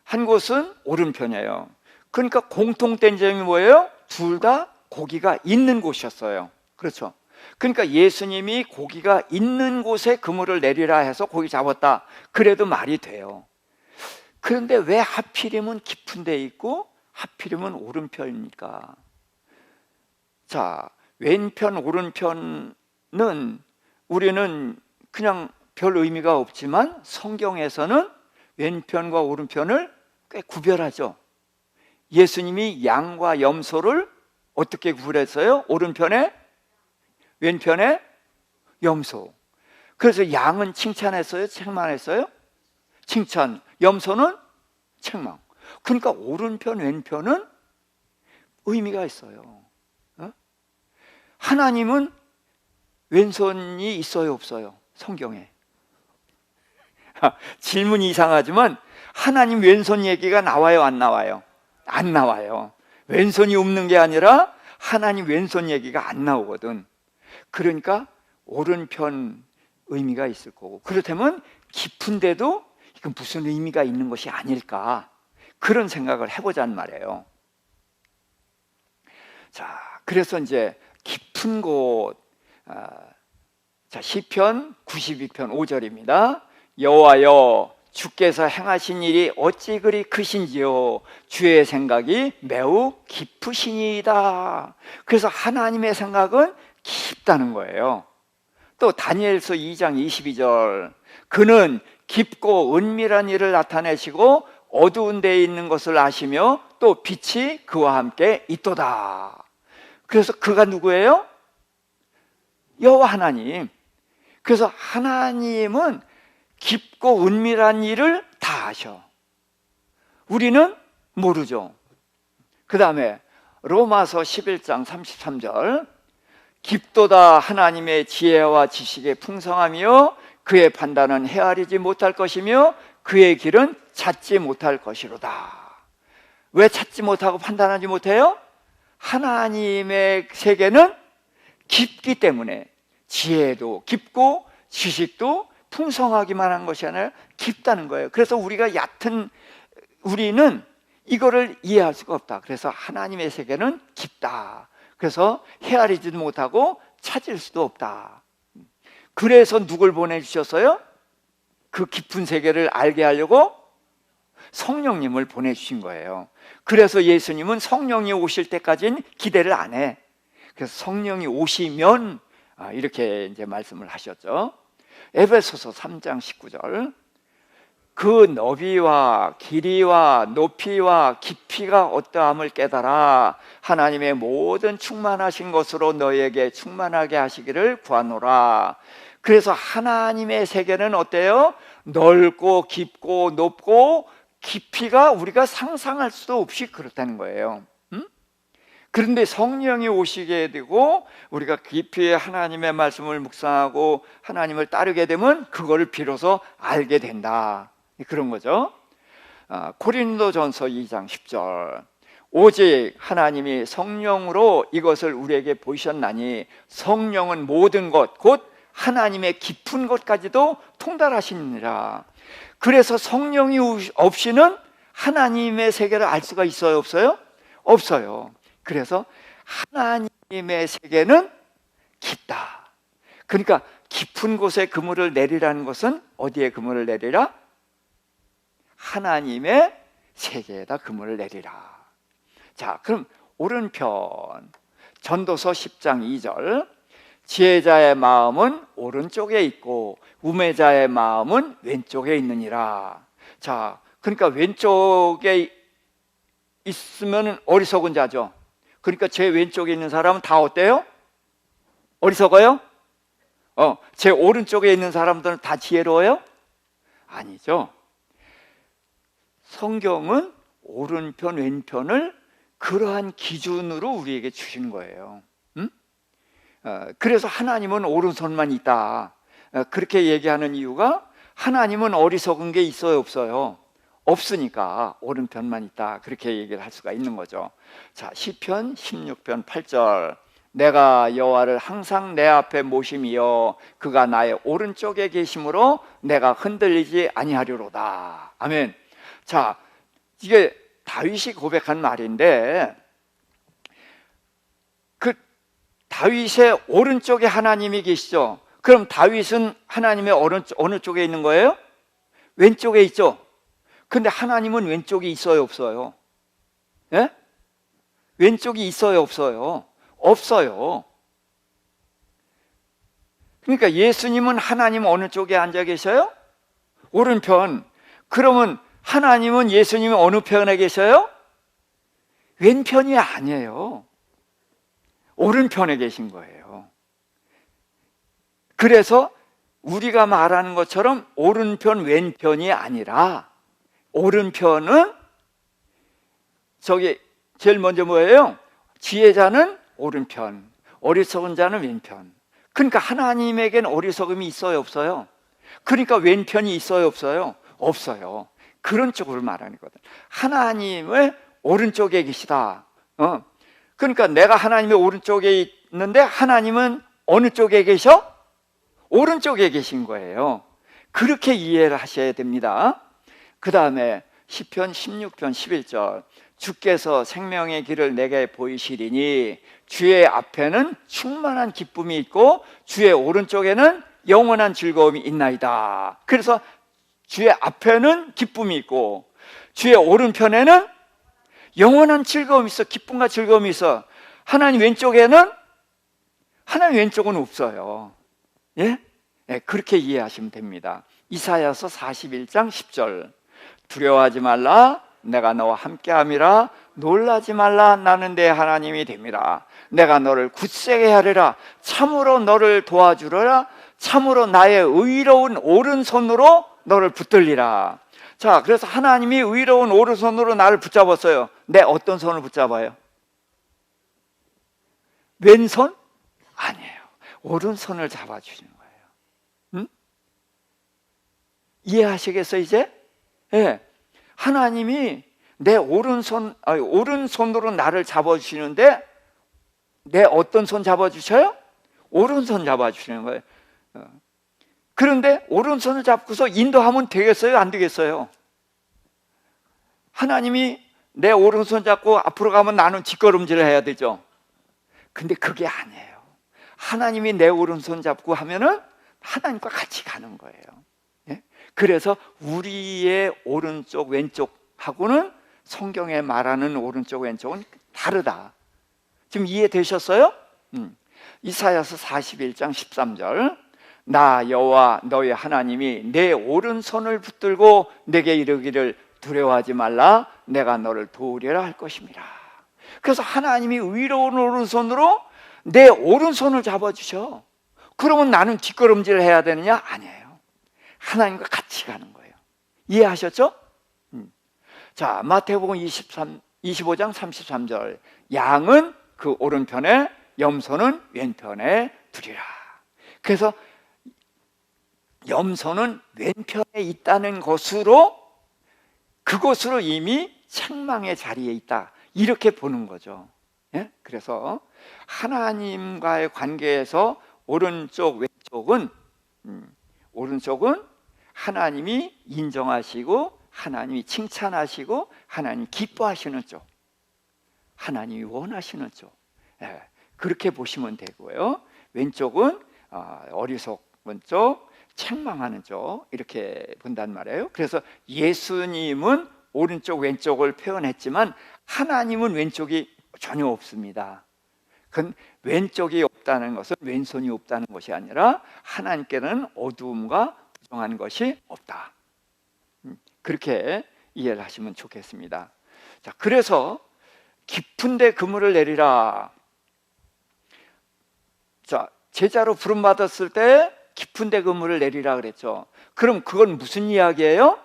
한 곳은 오른편이에요. 그러니까 공통된 점이 뭐예요? 둘 다 고기가 있는 곳이었어요. 그렇죠? 그러니까 예수님이 고기가 있는 곳에 그물을 내리라 해서 고기 잡았다, 그래도 말이 돼요. 그런데 왜 하필이면 깊은 데 있고 하필이면 오른편입니까? 자, 왼편 오른편은 우리는 그냥 별 의미가 없지만 성경에서는 왼편과 오른편을 꽤 구별하죠. 예수님이 양과 염소를 어떻게 구별했어요? 오른편에, 왼편에 염소. 그래서 양은 칭찬했어요? 책망했어요? 칭찬. 염소는 책망. 그러니까 오른편 왼편은 의미가 있어요. 하나님은 왼손이 있어요 없어요? 성경에. 질문이 이상하지만 하나님 왼손 얘기가 나와요 안 나와요? 안 나와요. 왼손이 없는 게 아니라 하나님 왼손 얘기가 안 나오거든. 그러니까 오른편 의미가 있을 거고, 그렇다면 깊은데도 이건 무슨 의미가 있는 것이 아닐까, 그런 생각을 해보자는 말이에요. 자, 그래서 이제 깊은 곳, 자, 시편 92편 5절입니다. 여호와여, 주께서 행하신 일이 어찌 그리 크신지요, 주의 생각이 매우 깊으시니이다. 그래서 하나님의 생각은 깊다는 거예요. 또 다니엘서 2장 22절, 그는 깊고 은밀한 일을 나타내시고 어두운 데에 있는 것을 아시며 또 빛이 그와 함께 있도다. 그래서 그가 누구예요? 여호와 하나님. 그래서 하나님은 깊고 은밀한 일을 다 아셔. 우리는 모르죠. 그 다음에 로마서 11장 33절, 깊도다 하나님의 지혜와 지식의 풍성하며 그의 판단은 헤아리지 못할 것이며 그의 길은 찾지 못할 것이로다. 왜 찾지 못하고 판단하지 못해요? 하나님의 세계는 깊기 때문에. 지혜도 깊고 지식도 풍성하기만 한 것이 아니라 깊다는 거예요. 그래서 우리는 이거를 이해할 수가 없다. 그래서 하나님의 세계는 깊다. 그래서 헤아리지도 못하고 찾을 수도 없다. 그래서 누굴 보내주셨어요? 그 깊은 세계를 알게 하려고 성령님을 보내주신 거예요. 그래서 예수님은 성령이 오실 때까지는 기대를 안 해. 그래서 성령이 오시면 이렇게 이제 말씀을 하셨죠. 에베소서 3장 19절. 그 너비와 길이와 높이와 깊이가 어떠함을 깨달아 하나님의 모든 충만하신 것으로 너희에게 충만하게 하시기를 구하노라. 그래서 하나님의 세계는 어때요? 넓고 깊고 높고 깊이가 우리가 상상할 수도 없이 그렇다는 거예요. 그런데 성령이 오시게 되고 우리가 깊이 하나님의 말씀을 묵상하고 하나님을 따르게 되면 그거를 비로소 알게 된다, 그런 거죠. 고린도전서 2장 10절. 오직 하나님이 성령으로 이것을 우리에게 보이셨나니 성령은 모든 것 곧 하나님의 깊은 것까지도 통달하시니라. 그래서 성령이 없이는 하나님의 세계를 알 수가 있어요, 없어요? 없어요. 그래서 하나님의 세계는 깊다. 그러니까 깊은 곳에 그물을 내리라는 것은 어디에 그물을 내리라? 하나님의 세계에다 그물을 내리라. 자, 그럼 오른편 전도서 10장 2절. 지혜자의 마음은 오른쪽에 있고 우매자의 마음은 왼쪽에 있느니라. 자, 그러니까 왼쪽에 있으면 어리석은 자죠. 그러니까 제 왼쪽에 있는 사람은 다 어때요? 어리석어요? 제 오른쪽에 있는 사람들은 다 지혜로워요? 아니죠. 성경은 오른편 왼편을 그러한 기준으로 우리에게 주신 거예요. 그래서 하나님은 오른손만 있다, 그렇게 얘기하는 이유가 하나님은 어리석은 게 있어요, 없어요? 없으니까 오른편만 있다, 그렇게 얘기를 할 수가 있는 거죠. 자, 시편 16편 8절. 내가 여호와를 항상 내 앞에 모심이여 그가 나의 오른쪽에 계심으로 내가 흔들리지 아니하리로다. 아멘. 자, 이게 다윗이 고백한 말인데, 그 다윗의 오른쪽에 하나님이 계시죠. 그럼 다윗은 하나님의 어느 쪽에 있는 거예요? 왼쪽에 있죠. 근데 하나님은 왼쪽이 있어요, 없어요? 예? 왼쪽이 있어요, 없어요? 없어요. 그러니까 예수님은 하나님 어느 쪽에 앉아 계셔요? 오른편. 그러면 하나님은 예수님이 어느 편에 계셔요? 왼편이 아니에요. 오른편에 계신 거예요. 그래서 우리가 말하는 것처럼 오른편 왼편이 아니라 오른편은 저기 제일 먼저 뭐예요? 지혜자는 오른편, 어리석은 자는 왼편. 그러니까 하나님에겐 어리석음이 있어요, 없어요? 그러니까 왼편이 있어요, 없어요? 없어요. 그런 쪽으로 말하는 거거든. 하나님의 오른쪽에 계시다. 그러니까 내가 하나님의 오른쪽에 있는데 하나님은 어느 쪽에 계셔? 오른쪽에 계신 거예요. 그렇게 이해를 하셔야 됩니다. 그 다음에 시편 16편 11절. 주께서 생명의 길을 내게 보이시리니 주의 앞에는 충만한 기쁨이 있고 주의 오른쪽에는 영원한 즐거움이 있나이다. 그래서 주의 앞에는 기쁨이 있고 주의 오른편에는 영원한 즐거움이 있어. 기쁨과 즐거움이 있어. 하나님 왼쪽에는, 하나님 왼쪽은 없어요. 예? 예, 그렇게 이해하시면 됩니다. 이사야서 41장 10절. 두려워하지 말라, 내가 너와 함께함이라. 놀라지 말라, 나는 내 하나님이 됨이라. 내가 너를 굳세게 하리라. 참으로 너를 도와주리라. 참으로 나의 의로운 오른손으로 너를 붙들리라. 자, 그래서 하나님이 의로운 오른손으로 나를 붙잡았어요. 내 어떤 손을 붙잡아요? 왼손? 아니에요. 오른손을 잡아주시는 거예요. 응? 이해하시겠어요, 이제? 예. 하나님이 내 오른손으로 나를 잡아주시는데 내 어떤 손 잡아주셔요? 오른손 잡아주시는 거예요. 그런데 오른손을 잡고서 인도하면 되겠어요? 안 되겠어요? 하나님이 내 오른손 잡고 앞으로 가면 나는 뒷걸음질을 해야 되죠. 근데 그게 아니에요. 하나님이 내 오른손 잡고 하면은 하나님과 같이 가는 거예요. 예? 그래서 우리의 오른쪽 왼쪽 하고는 성경에 말하는 오른쪽 왼쪽은 다르다. 지금 이해되셨어요? 이사야서 41장 13절, 나 여호와 너희 하나님이 내 오른손을 붙들고 내게 이르기를 두려워하지 말라, 내가 너를 도우리라 할 것입니다. 그래서 하나님이 의로운 오른손으로 내 오른손을 잡아주셔. 그러면 나는 뒷걸음질 해야 되느냐? 아니에요. 하나님과 같이 가는 거예요. 이해하셨죠? 자, 마태복음 25장 33절, 양은 그 오른편에, 염소는 왼편에 두리라. 그래서 염소는 왼편에 있다는 것으로, 그것으로 이미 책망의 자리에 있다, 이렇게 보는 거죠. 예? 그래서 하나님과의 관계에서 오른쪽 왼쪽은 하나님이 인정하시고 하나님이 칭찬하시고 하나님이 기뻐하시는 쪽, 하나님이 원하시는 쪽, 예, 그렇게 보시면 되고요. 왼쪽은 어리석은 쪽, 책망하는 쪽, 이렇게 본단 말이에요. 그래서 예수님은 오른쪽 왼쪽을 표현했지만 하나님은 왼쪽이 전혀 없습니다. 그건 왼쪽이 없다는 것은 왼손이 없다는 것이 아니라 하나님께는 어두움과 부정한 것이 없다. 그렇게 이해를 하시면 좋겠습니다. 자, 그래서 깊은데 그물을 내리라. 자, 제자로 부름받았을 때 깊은데 그물을 내리라 그랬죠. 그럼 그건 무슨 이야기예요?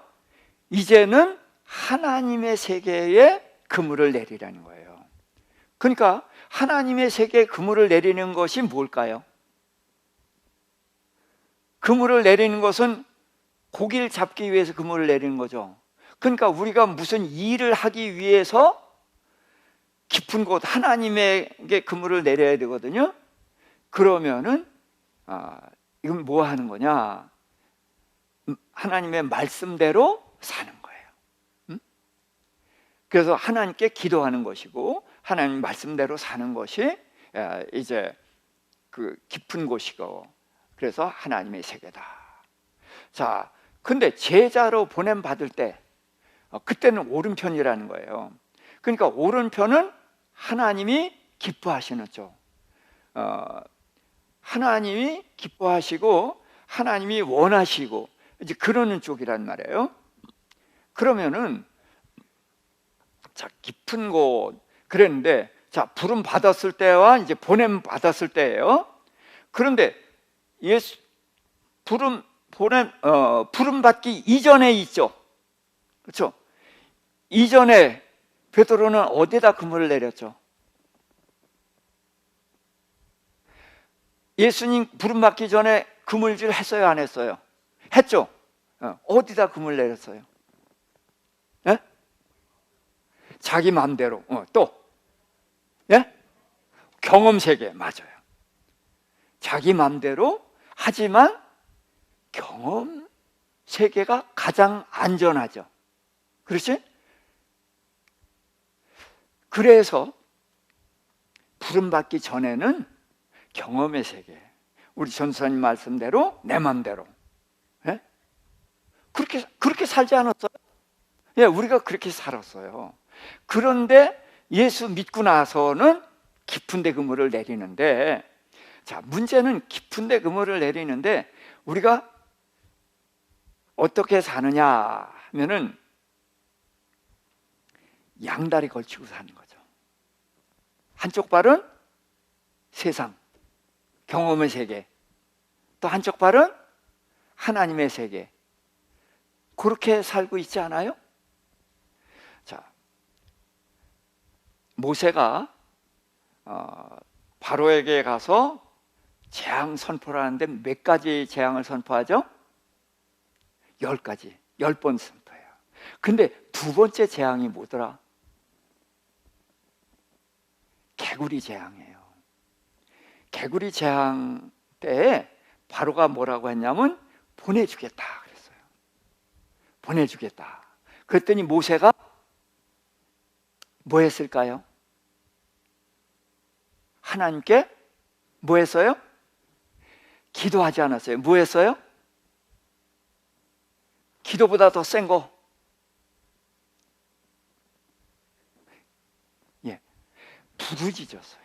이제는 하나님의 세계에 그물을 내리라는 거예요. 그러니까 하나님의 세계에 그물을 내리는 것이 뭘까요? 그물을 내리는 것은 고기를 잡기 위해서 그물을 내리는 거죠. 그러니까 우리가 무슨 일을 하기 위해서 깊은 곳 하나님에게 그물을 내려야 되거든요. 그러면은 이건 뭐 하는 거냐? 하나님의 말씀대로 사는 거예요. 그래서 하나님께 기도하는 것이고 하나님 말씀대로 사는 것이 이제 그 깊은 곳이고, 그래서 하나님의 세계다. 자, 근데 제자로 보냄 받을 때 그때는 오른편이라는 거예요. 그러니까 오른편은 하나님이 기뻐하시는 쪽, 하나님이 기뻐하시고 하나님이 원하시고 이제 그러는 쪽이란 말이에요. 그러면은 자, 깊은 곳 그랬는데, 자, 부름 받았을 때와 이제 보냄 받았을 때예요. 그런데 예수 부름 받기 이전에 있죠. 그렇죠? 이전에 베드로는 어디다 그물을 내렸죠? 예수님 부름 받기 전에 그물질 했어요, 안 했어요? 했죠. 어디다 그물 내렸어요? 예? 자기 마음대로. 또 예? 경험 세계. 맞아요. 자기 마음대로. 하지만 경험 세계가 가장 안전하죠. 그렇지? 그래서 부름 받기 전에는 경험의 세계, 우리 전사님 말씀대로 내 마음대로, 예? 그렇게 살지 않았어요? 예, 우리가 그렇게 살았어요. 그런데 예수 믿고 나서는 깊은데 그물을 내리는데, 자, 문제는 깊은데 그물을 내리는데 우리가 어떻게 사느냐 하면은 양다리 걸치고 사는 거죠. 한쪽 발은 세상, 경험의 세계, 또 한쪽 발은 하나님의 세계. 그렇게 살고 있지 않아요? 자, 모세가 바로에게 가서 재앙 선포를 하는데 몇 가지 재앙을 선포하죠? 10가지, 10번 선포해요. 근데 두 번째 재앙이 뭐더라? 개구리 재앙이에요. 개구리 재앙 때에 바로가 뭐라고 했냐면 보내주겠다 그랬어요. 보내주겠다. 그랬더니 모세가 뭐 했을까요? 하나님께 뭐 했어요? 기도하지 않았어요. 뭐 했어요? 기도보다 더 센 거. 부르짖었어요.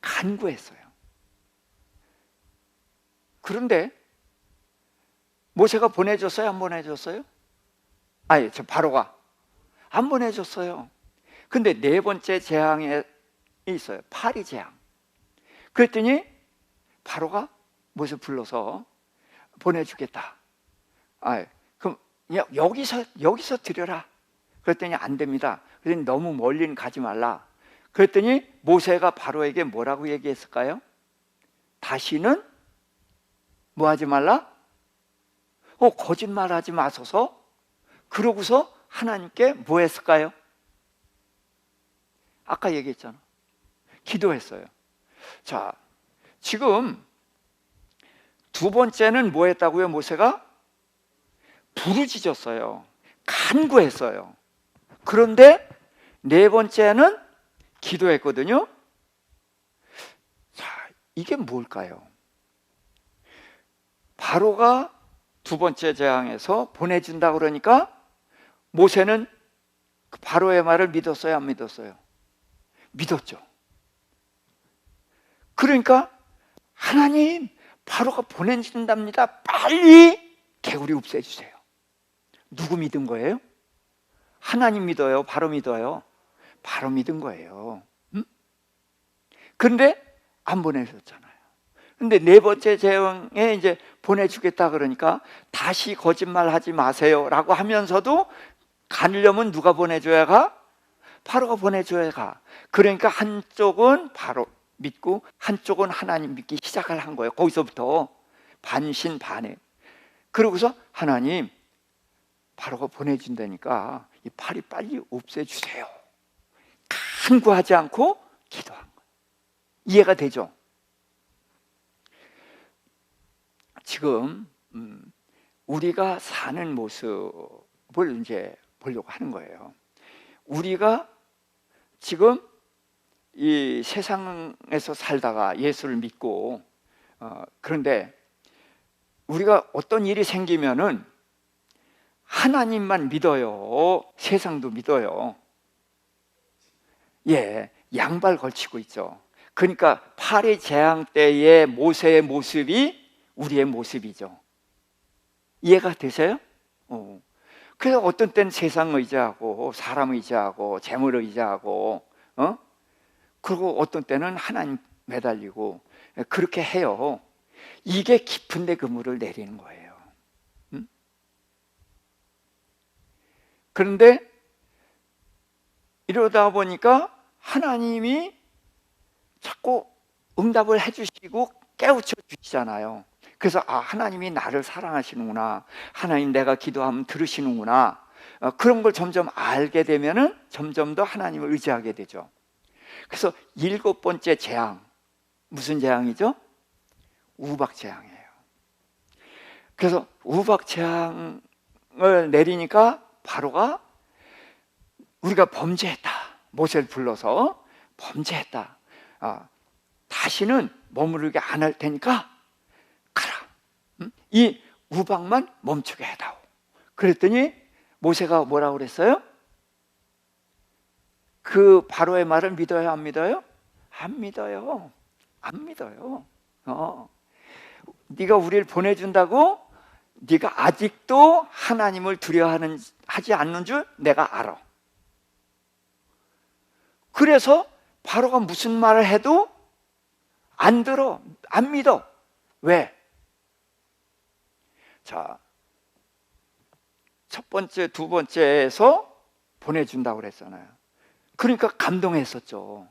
간구했어요. 그런데 모세가 보내줬어요? 안 보내줬어요? 저 바로가 안 보내줬어요. 근데 네 번째 재앙에 있어요. 파리 재앙. 그랬더니 바로가 모세 불러서 보내주겠다. 그럼 여기서 드려라. 그랬더니 안 됩니다. 그랬더니 너무 멀리는 가지 말라. 그랬더니 모세가 바로에게 뭐라고 얘기했을까요? 다시는 뭐 하지 말라? 거짓말하지 마소서. 그러고서 하나님께 뭐 했을까요? 아까 얘기했잖아. 기도했어요. 자, 지금 두 번째는 뭐 했다고요? 모세가 부르짖었어요. 간구했어요. 그런데 네 번째는 기도했거든요. 자, 이게 뭘까요? 바로가 두 번째 재앙에서 보내준다 그러니까 모세는 그 바로의 말을 믿었어요? 안 믿었어요? 믿었죠. 그러니까 하나님, 바로가 보내준답니다. 빨리 개구리 없애주세요. 누구 믿은 거예요? 하나님 믿어요? 바로 믿어요? 바로 믿은 거예요. 그런데 안 보내셨잖아요. 근데 네 번째 재앙에 이제 보내주겠다 그러니까 다시 거짓말하지 마세요 라고 하면서도 가려면 누가 보내줘야 가? 바로가 보내줘야 가. 그러니까 한쪽은 바로 믿고 한쪽은 하나님 믿기 시작을 한 거예요. 거기서부터 반신반의. 그러고서 하나님, 바로가 보내준다니까 이 팔이 빨리 없애주세요. 간구하지 않고 기도한 거예요. 이해가 되죠? 지금 우리가 사는 모습을 이제 보려고 하는 거예요. 우리가 지금 이 세상에서 살다가 예수를 믿고 그런데 우리가 어떤 일이 생기면은 하나님만 믿어요? 세상도 믿어요? 양발 걸치고 있죠. 그러니까 파리 재앙 때의 모세의 모습이 우리의 모습이죠. 이해가 되세요? 그래서 어떤 때는 세상 의지하고 사람 의지하고 재물 의지하고 그리고 어떤 때는 하나님 매달리고 그렇게 해요. 이게 깊은데 그물을 내리는 거예요. 그런데 이러다 보니까 하나님이 자꾸 응답을 해주시고 깨우쳐 주시잖아요. 그래서 하나님이 나를 사랑하시는구나, 하나님 내가 기도하면 들으시는구나, 그런 걸 점점 알게 되면은 점점 더 하나님을 의지하게 되죠. 그래서 일곱 번째 재앙, 무슨 재앙이죠? 우박 재앙이에요. 그래서 우박 재앙을 내리니까 바로가 우리가 범죄했다, 모세를 불러서 범죄했다, 다시는 머무르게 안 할 테니까 가라, 이 우박만 멈추게 해다오. 그랬더니 모세가 뭐라고 그랬어요? 그 바로의 말을 믿어요? 안 믿어요? 안 믿어요. 안 믿어요. 네가 우리를 보내준다고 네가 아직도 하나님을 두려워하지 않는 줄 내가 알아. 그래서 바로가 무슨 말을 해도 안 들어, 안 믿어. 왜? 자, 첫 번째, 두 번째에서 보내준다고 그랬잖아요. 그러니까 감동했었죠.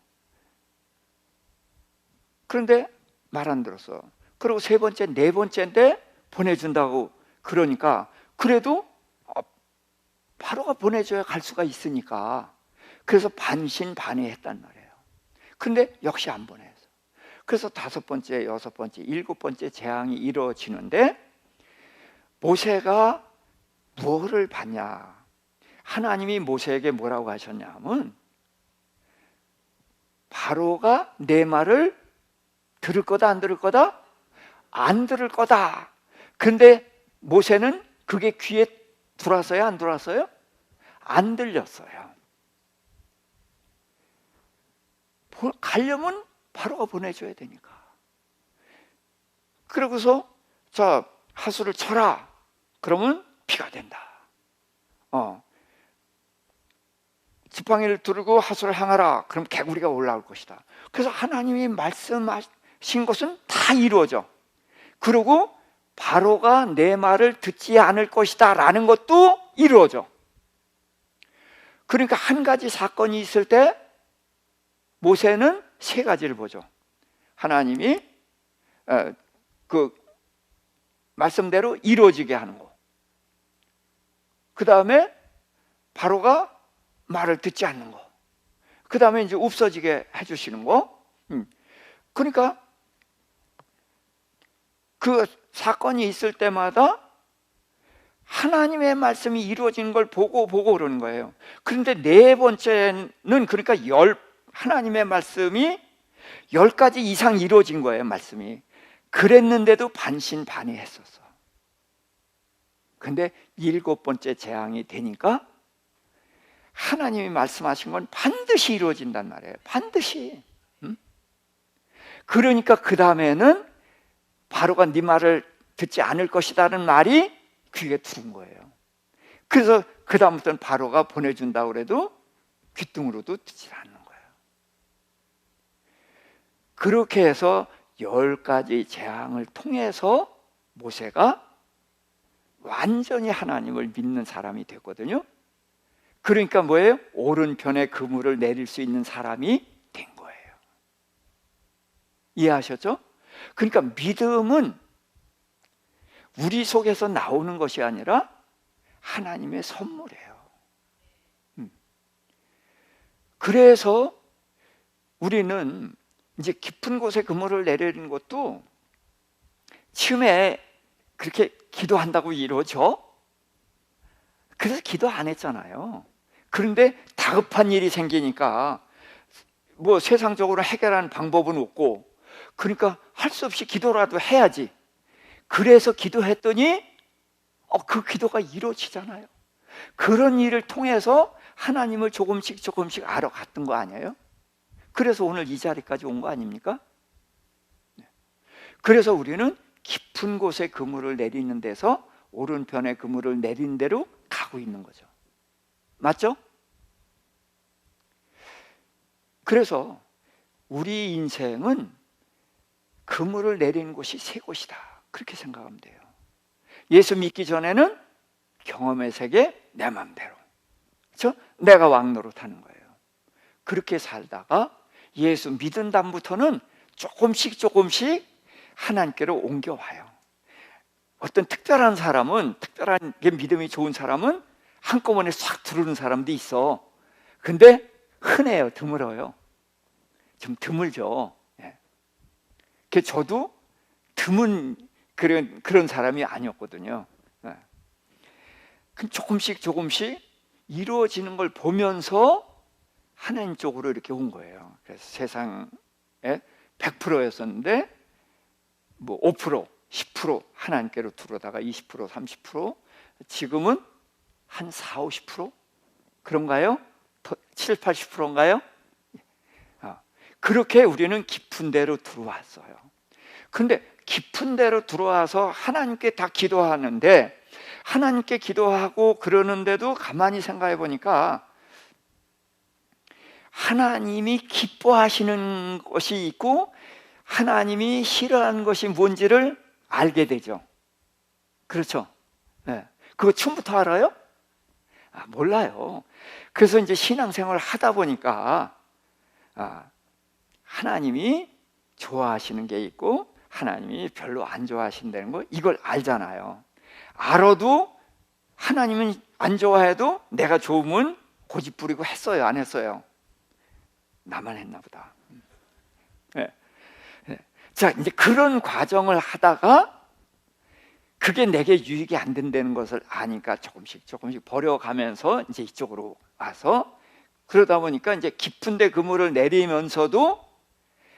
그런데 말 안 들었어. 그리고 세 번째, 네 번째인데 보내준다고 그러니까 그래도 바로가 보내줘야 갈 수가 있으니까 그래서 반신반의했단 말이에요. 근데 역시 안 보내서. 그래서 다섯 번째, 여섯 번째, 일곱 번째 재앙이 이루어지는데 모세가 뭐를 받냐? 하나님이 모세에게 뭐라고 하셨냐면 바로가 내 말을 들을 거다, 안 들을 거다? 안 들을 거다. 근데 모세는 그게 귀에 들어왔어요, 안 들어왔어요? 안 들렸어요. 가려면 바로가 보내줘야 되니까. 그러고서 자, 하수를 쳐라. 그러면 비가 된다. 지팡이를 두르고 하수를 향하라. 그럼 개구리가 올라올 것이다. 그래서 하나님이 말씀하신 것은 다 이루어져. 그리고 바로가 내 말을 듣지 않을 것이다 라는 것도 이루어져. 그러니까 한 가지 사건이 있을 때 모세는 세 가지를 보죠. 하나님이 그 말씀대로 이루어지게 하는 거. 그 다음에 바로가 말을 듣지 않는 거. 그 다음에 이제 없어지게 해주시는 거. 그러니까 그 사건이 있을 때마다 하나님의 말씀이 이루어지는 걸 보고 그러는 거예요. 그런데 네 번째는 그러니까 하나님의 말씀이 10가지 이상 이루어진 거예요. 말씀이. 그랬는데도 반신반의했었어. 근데 7번째 재앙이 되니까 하나님이 말씀하신 건 반드시 이루어진단 말이에요. 반드시. 그러니까 그 다음에는 바로가 네 말을 듣지 않을 것이라는 말이 귀에 들은 거예요. 그래서 그 다음부터는 바로가 보내준다고 그래도 귀뚱으로도 듣지 않는 거예요. 그렇게 해서 10가지 재앙을 통해서 모세가 완전히 하나님을 믿는 사람이 됐거든요. 그러니까 뭐예요? 오른편에 그물을 내릴 수 있는 사람이 된 거예요. 이해하셨죠? 그러니까 믿음은 우리 속에서 나오는 것이 아니라 하나님의 선물이에요. 그래서 우리는 이제 깊은 곳에 그물을 내리는 것도 처음에 그렇게 기도한다고 이루어져? 그래서 기도 안 했잖아요. 그런데 다급한 일이 생기니까 뭐 세상적으로 해결하는 방법은 없고, 그러니까 할 수 없이 기도라도 해야지. 그래서 기도했더니 그 기도가 이루어지잖아요. 그런 일을 통해서 하나님을 조금씩 알아갔던 거 아니에요? 그래서 오늘 이 자리까지 온 거 아닙니까? 그래서 우리는 깊은 곳에 그물을 내리는 데서 오른편에 그물을 내린 대로 가고 있는 거죠. 맞죠? 그래서 우리 인생은 그물을 내리는 곳이 세 곳이다. 그렇게 생각하면 돼요. 예수 믿기 전에는 경험의 세계, 내 맘대로. 그렇죠? 내가 왕노릇하는 거예요. 그렇게 살다가 예수 믿은 다음부터는 조금씩 하나님께로 옮겨와요. 어떤 특별한 사람은, 특별한 게 믿음이 좋은 사람은 한꺼번에 싹 들어오는 사람도 있어. 근데 흔해요. 드물어요. 좀 드물죠. 예. 저도 드문 그런 사람이 아니었거든요. 예. 조금씩 이루어지는 걸 보면서 하나님 쪽으로 이렇게 온 거예요. 그래서 세상에 100%였었는데 뭐 5%, 10% 하나님께로 들어오다가 20%, 30%, 지금은 한 4, 50% 그런가요? 더 7, 80%인가요? 그렇게 우리는 깊은 데로 들어왔어요. 그런데 깊은 데로 들어와서 하나님께 다 기도하는데, 하나님께 기도하고 그러는데도 가만히 생각해 보니까 하나님이 기뻐하시는 것이 있고 하나님이 싫어하는 것이 뭔지를 알게 되죠. 그렇죠? 네. 그거 처음부터 알아요? 몰라요. 그래서 이제 신앙생활을 하다 보니까 하나님이 좋아하시는 게 있고 하나님이 별로 안 좋아하신다는 거, 이걸 알잖아요. 알아도 하나님은 안 좋아해도 내가 좋으면 고집 부리고 했어요, 안 했어요? 나만 했나 보다. 네. 네. 자, 이제 그런 과정을 하다가 그게 내게 유익이 안 된다는 것을 아니까 조금씩 버려가면서 이제 이쪽으로 와서, 그러다 보니까 이제 깊은 데 그물을 내리면서도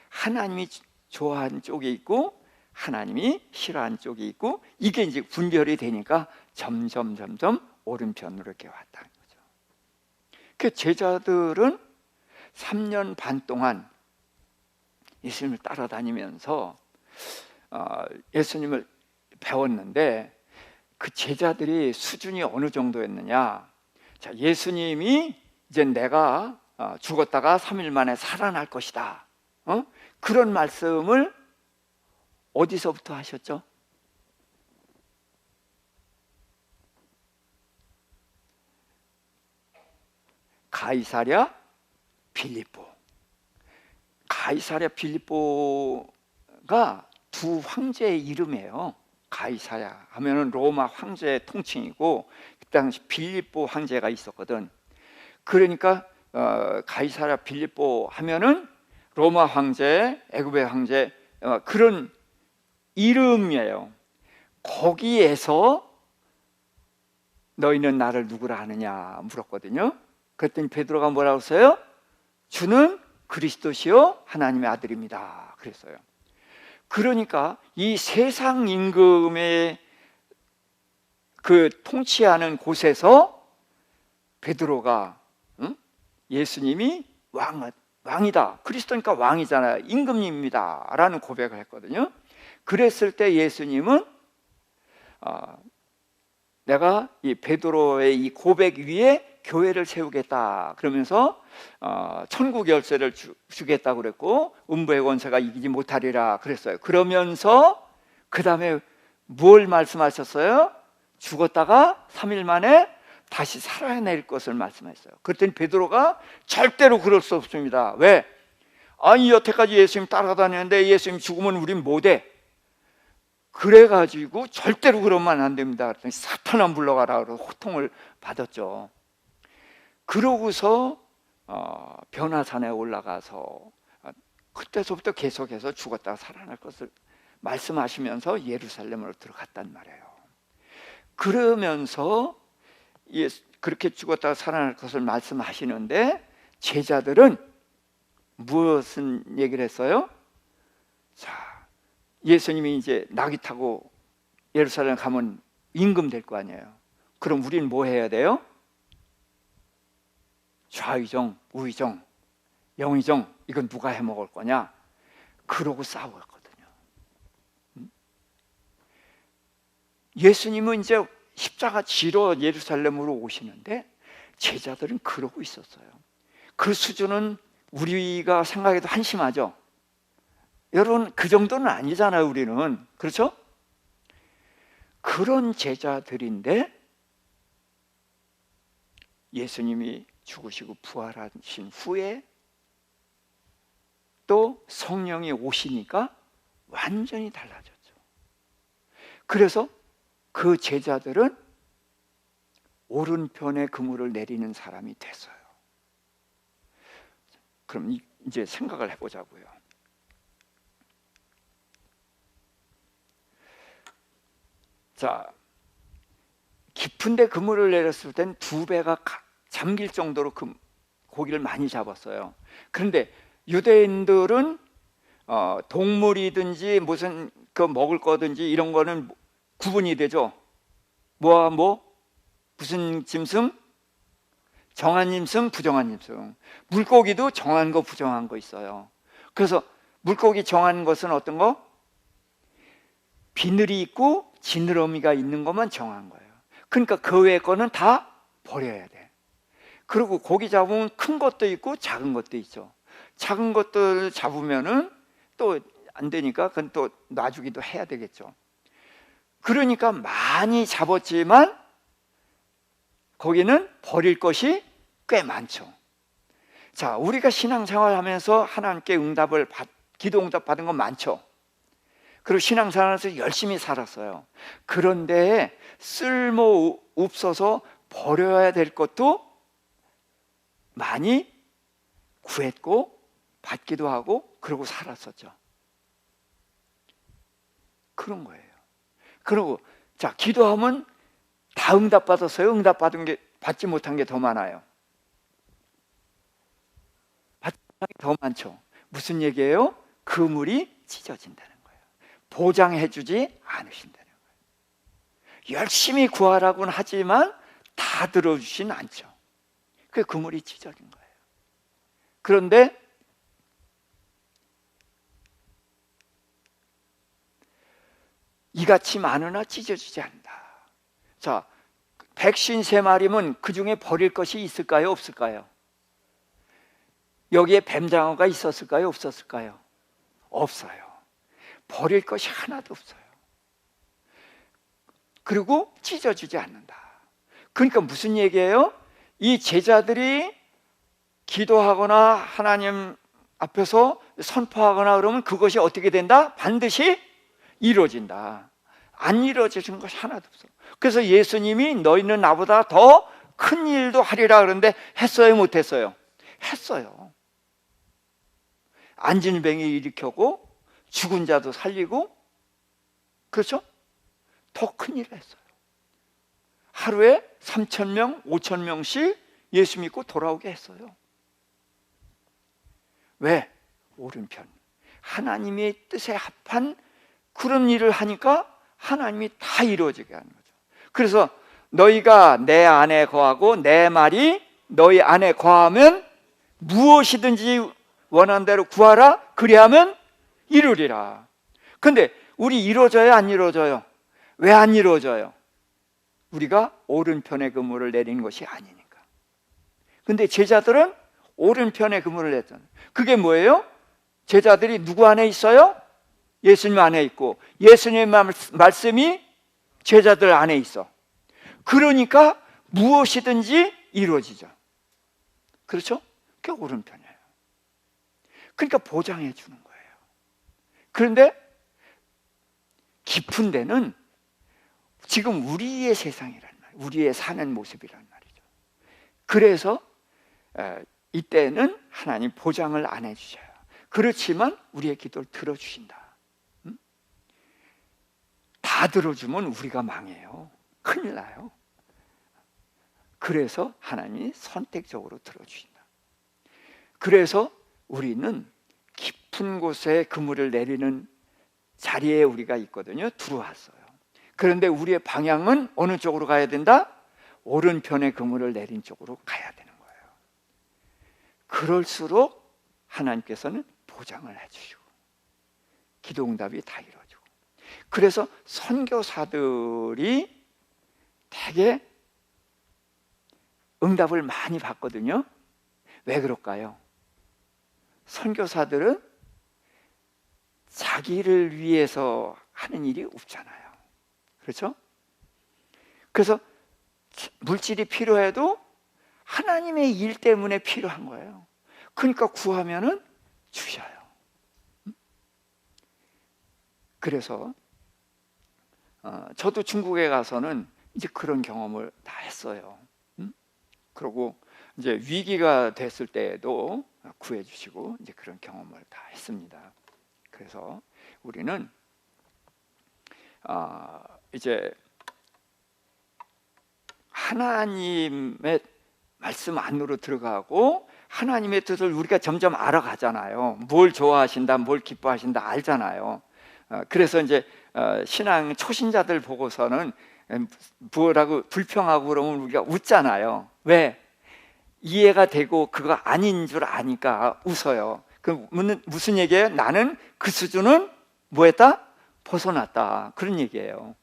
하나님이 좋아하는 쪽이 있고 하나님이 싫어하는 쪽이 있고, 이게 이제 분별이 되니까 점점 오른편으로 이렇게 왔다는 거죠. 그 제자들은 3년 반 동안 예수님을 따라다니면서 예수님을 배웠는데 그 제자들이 수준이 어느 정도였느냐. 자, 예수님이 이제 내가 죽었다가 3일 만에 살아날 것이다, 그런 말씀을 어디서부터 하셨죠? 가이사랴 빌립보. 가이사랴 빌립보가 두 황제의 이름이에요. 가이사랴 하면은 로마 황제의 통칭이고 그 당시 빌립보 황제가 있었거든. 그러니까 가이사랴 빌립보 하면은 로마 황제, 애굽의 황제, 그런 이름이에요. 거기에서 너희는 나를 누구라 하느냐 물었거든요. 그랬더니 베드로가 뭐라고 했어요? 주는 그리스도시요 하나님의 아들입니다 그랬어요. 그러니까 이 세상 임금의 그 통치하는 곳에서 베드로가 예수님이 왕이다, 그리스도니까 왕이잖아요, 임금님입니다 라는 고백을 했거든요. 그랬을 때 예수님은 내가 이 베드로의 이 고백 위에 교회를 세우겠다 그러면서 천국 열쇠를 주겠다고 그랬고 음부의 권세가 이기지 못하리라 그랬어요. 그러면서 그 다음에 뭘 말씀하셨어요? 죽었다가 3일 만에 다시 살아낼 것을 말씀했어요. 그랬더니 베드로가 절대로 그럴 수 없습니다. 왜? 아니 여태까지 예수님 따라다녔는데 예수님 죽으면 우린 못해. 그래가지고 절대로 그러면 안 됩니다. 그랬더니 사탄아 물러가라 그러고 호통을 받았죠. 그러고서 변화산에 올라가서 그때서부터 계속해서 죽었다가 살아날 것을 말씀하시면서 예루살렘으로 들어갔단 말이에요. 그러면서 그렇게 죽었다가 살아날 것을 말씀하시는데 제자들은 무슨 얘기를 했어요? 자, 예수님이 이제 나귀 타고 예루살렘 가면 임금 될 거 아니에요. 그럼 우리는 뭐 해야 돼요? 좌의정, 우의정, 영의정, 이건 누가 해먹을 거냐? 그러고 싸웠거든요. 예수님은 이제 십자가 지러 예루살렘으로 오시는데 제자들은 그러고 있었어요. 그 수준은 우리가 생각해도 한심하죠. 여러분 그 정도는 아니잖아요 우리는. 그렇죠? 그런 제자들인데 예수님이 죽으시고 부활하신 후에 또 성령이 오시니까 완전히 달라졌죠. 그래서 그 제자들은 오른편에 그물을 내리는 사람이 됐어요. 그럼 이제 생각을 해보자고요. 자, 깊은데 그물을 내렸을 땐 2배가 잠길 정도로 고기를 많이 잡았어요. 그런데 유대인들은 동물이든지 무슨 먹을 거든지 이런 거는 구분이 되죠. 뭐와 뭐? 무슨 짐승? 정한 짐승, 부정한 짐승. 물고기도 정한 거, 부정한 거 있어요. 그래서 물고기 정한 것은 어떤 거? 비늘이 있고 지느러미가 있는 것만 정한 거예요. 그러니까 그 외의 거는 다 버려야 돼. 그리고 고기 잡으면 큰 것도 있고 작은 것도 있죠. 작은 것들 잡으면은 또 안 되니까 그건 또 놔주기도 해야 되겠죠. 그러니까 많이 잡았지만 거기는 버릴 것이 꽤 많죠. 자, 우리가 신앙생활 하면서 하나님께 기도 응답 받은 건 많죠. 그리고 신앙생활에서 열심히 살았어요. 그런데 쓸모 없어서 버려야 될 것도 많이 구했고 받기도 하고 그러고 살았었죠. 그런 거예요. 그리고 자, 기도하면 다 응답받았어요? 받지 못한 게 더 많아요? 받지 못한 게 더 많죠. 무슨 얘기예요? 그물이 찢어진다는 거예요. 보장해주지 않으신다는 거예요. 열심히 구하라고는 하지만 다 들어주진 않죠. 그게 그물이 찢어진 거예요. 그런데 이같이 많으나 찢어지지 않는다. 자, 153마리면 그 중에 버릴 것이 있을까요? 없을까요? 여기에 뱀장어가 있었을까요? 없었을까요? 없어요. 버릴 것이 하나도 없어요. 그리고 찢어지지 않는다. 그러니까 무슨 얘기예요? 이 제자들이 기도하거나 하나님 앞에서 선포하거나 그러면 그것이 어떻게 된다? 반드시 이루어진다. 안 이루어지는 것이 하나도 없어. 그래서 예수님이 너희는 나보다 더 큰 일도 하리라 그러는데 했어요? 못했어요? 했어요. 앉은 뱅이 일으켰고 죽은 자도 살리고, 그렇죠? 더 큰 일을 했어요. 하루에 3,000명, 5,000명씩 예수 믿고 돌아오게 했어요. 왜? 오른편. 하나님의 뜻에 합한 그런 일을 하니까 하나님이 다 이루어지게 하는 거죠. 그래서 너희가 내 안에 거하고 내 말이 너희 안에 거하면 무엇이든지 원하는 대로 구하라. 그리하면 이루리라. 근데 우리 이루어져요? 안 이루어져요? 왜 안 이루어져요? 우리가 오른편의 그물을 내리는 것이 아니니까. 근데 제자들은 오른편의 그물을 냈잖아요. 그게 뭐예요? 제자들이 누구 안에 있어요? 예수님 안에 있고 예수님의 말씀이 제자들 안에 있어. 그러니까 무엇이든지 이루어지죠. 그렇죠? 그게 오른편이에요. 그러니까 보장해 주는 거예요. 그런데 깊은 데는 지금 우리의 세상이란 말이에요. 우리의 사는 모습이란 말이죠. 그래서 이때는 하나님 보장을 안 해주셔요. 그렇지만 우리의 기도를 들어주신다. 다 들어주면 우리가 망해요. 큰일 나요. 그래서 하나님이 선택적으로 들어주신다. 그래서 우리는 깊은 곳에 그물을 내리는 자리에 우리가 있거든요. 들어왔어요. 그런데 우리의 방향은 어느 쪽으로 가야 된다? 오른편의 그물을 내린 쪽으로 가야 되는 거예요. 그럴수록 하나님께서는 보장을 해주시고 기도응답이 다 이루어지고. 그래서 선교사들이 되게 응답을 많이 받거든요. 왜 그럴까요? 선교사들은 자기를 위해서 하는 일이 없잖아요. 그렇죠? 그래서 물질이 필요해도 하나님의 일 때문에 필요한 거예요. 그러니까 구하면은 주셔요. 그래서 저도 중국에 가서는 이제 그런 경험을 다 했어요. 그리고 이제 위기가 됐을 때에도 구해주시고 이제 그런 경험을 다 했습니다. 그래서 우리는 이제 하나님의 말씀 안으로 들어가고 하나님의 뜻을 우리가 점점 알아가잖아요. 뭘 좋아하신다, 뭘 기뻐하신다 알잖아요. 그래서 이제 신앙 초신자들 보고서는 뭐라고 불평하고 그러면 우리가 웃잖아요. 왜? 이해가 되고 그거 아닌 줄 아니까 웃어요. 그 무슨 얘기예요? 나는 그 수준은 뭐했다? 벗어났다. 그런 얘기예요.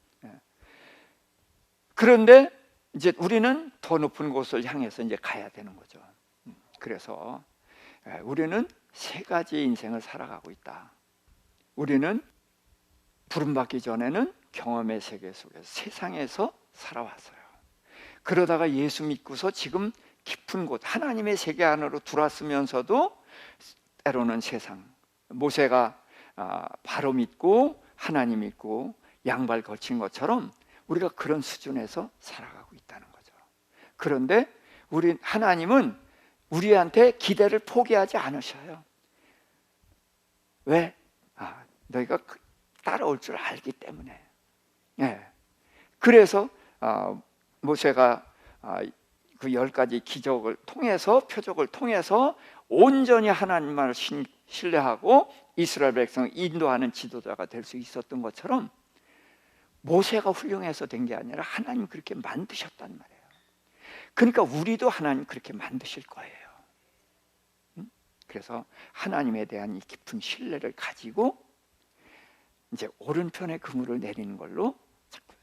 그런데 이제 우리는 더 높은 곳을 향해서 이제 가야 되는 거죠. 그래서 우리는 세 가지 인생을 살아가고 있다. 우리는 부름받기 전에는 경험의 세계 속에서 세상에서 살아왔어요. 그러다가 예수 믿고서 지금 깊은 곳 하나님의 세계 안으로 들어왔으면서도 때로는 세상, 모세가 바로 믿고 하나님 믿고 양발 걸친 것처럼 우리가 그런 수준에서 살아가고 있다는 거죠. 그런데 우리 하나님은 우리한테 기대를 포기하지 않으셔요. 왜? 너희가 따라올 줄 알기 때문에. 그래서 모세가 그 10가지 기적을 통해서 표적을 통해서 온전히 하나님만을 신뢰하고 이스라엘 백성을 인도하는 지도자가 될 수 있었던 것처럼 모세가 훌륭해서 된 게 아니라 하나님 그렇게 만드셨단 말이에요. 그러니까 우리도 하나님 그렇게 만드실 거예요. 그래서 하나님에 대한 이 깊은 신뢰를 가지고 이제 오른편에 그물을 내리는 걸로 자꾸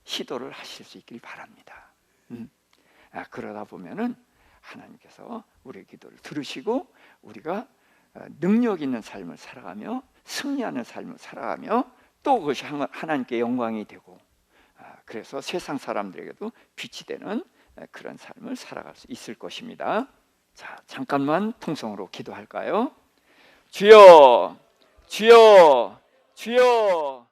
시도를 하실 수 있길 바랍니다. 그러다 보면은 하나님께서 우리의 기도를 들으시고 우리가 능력 있는 삶을 살아가며 승리하는 삶을 살아가며 또 그것이 하나님께 영광이 되고, 그래서 세상 사람들에게도 빛이 되는 그런 삶을 살아갈 수 있을 것입니다. 자, 잠깐만 통성으로 기도할까요? 주여, 주여, 주여.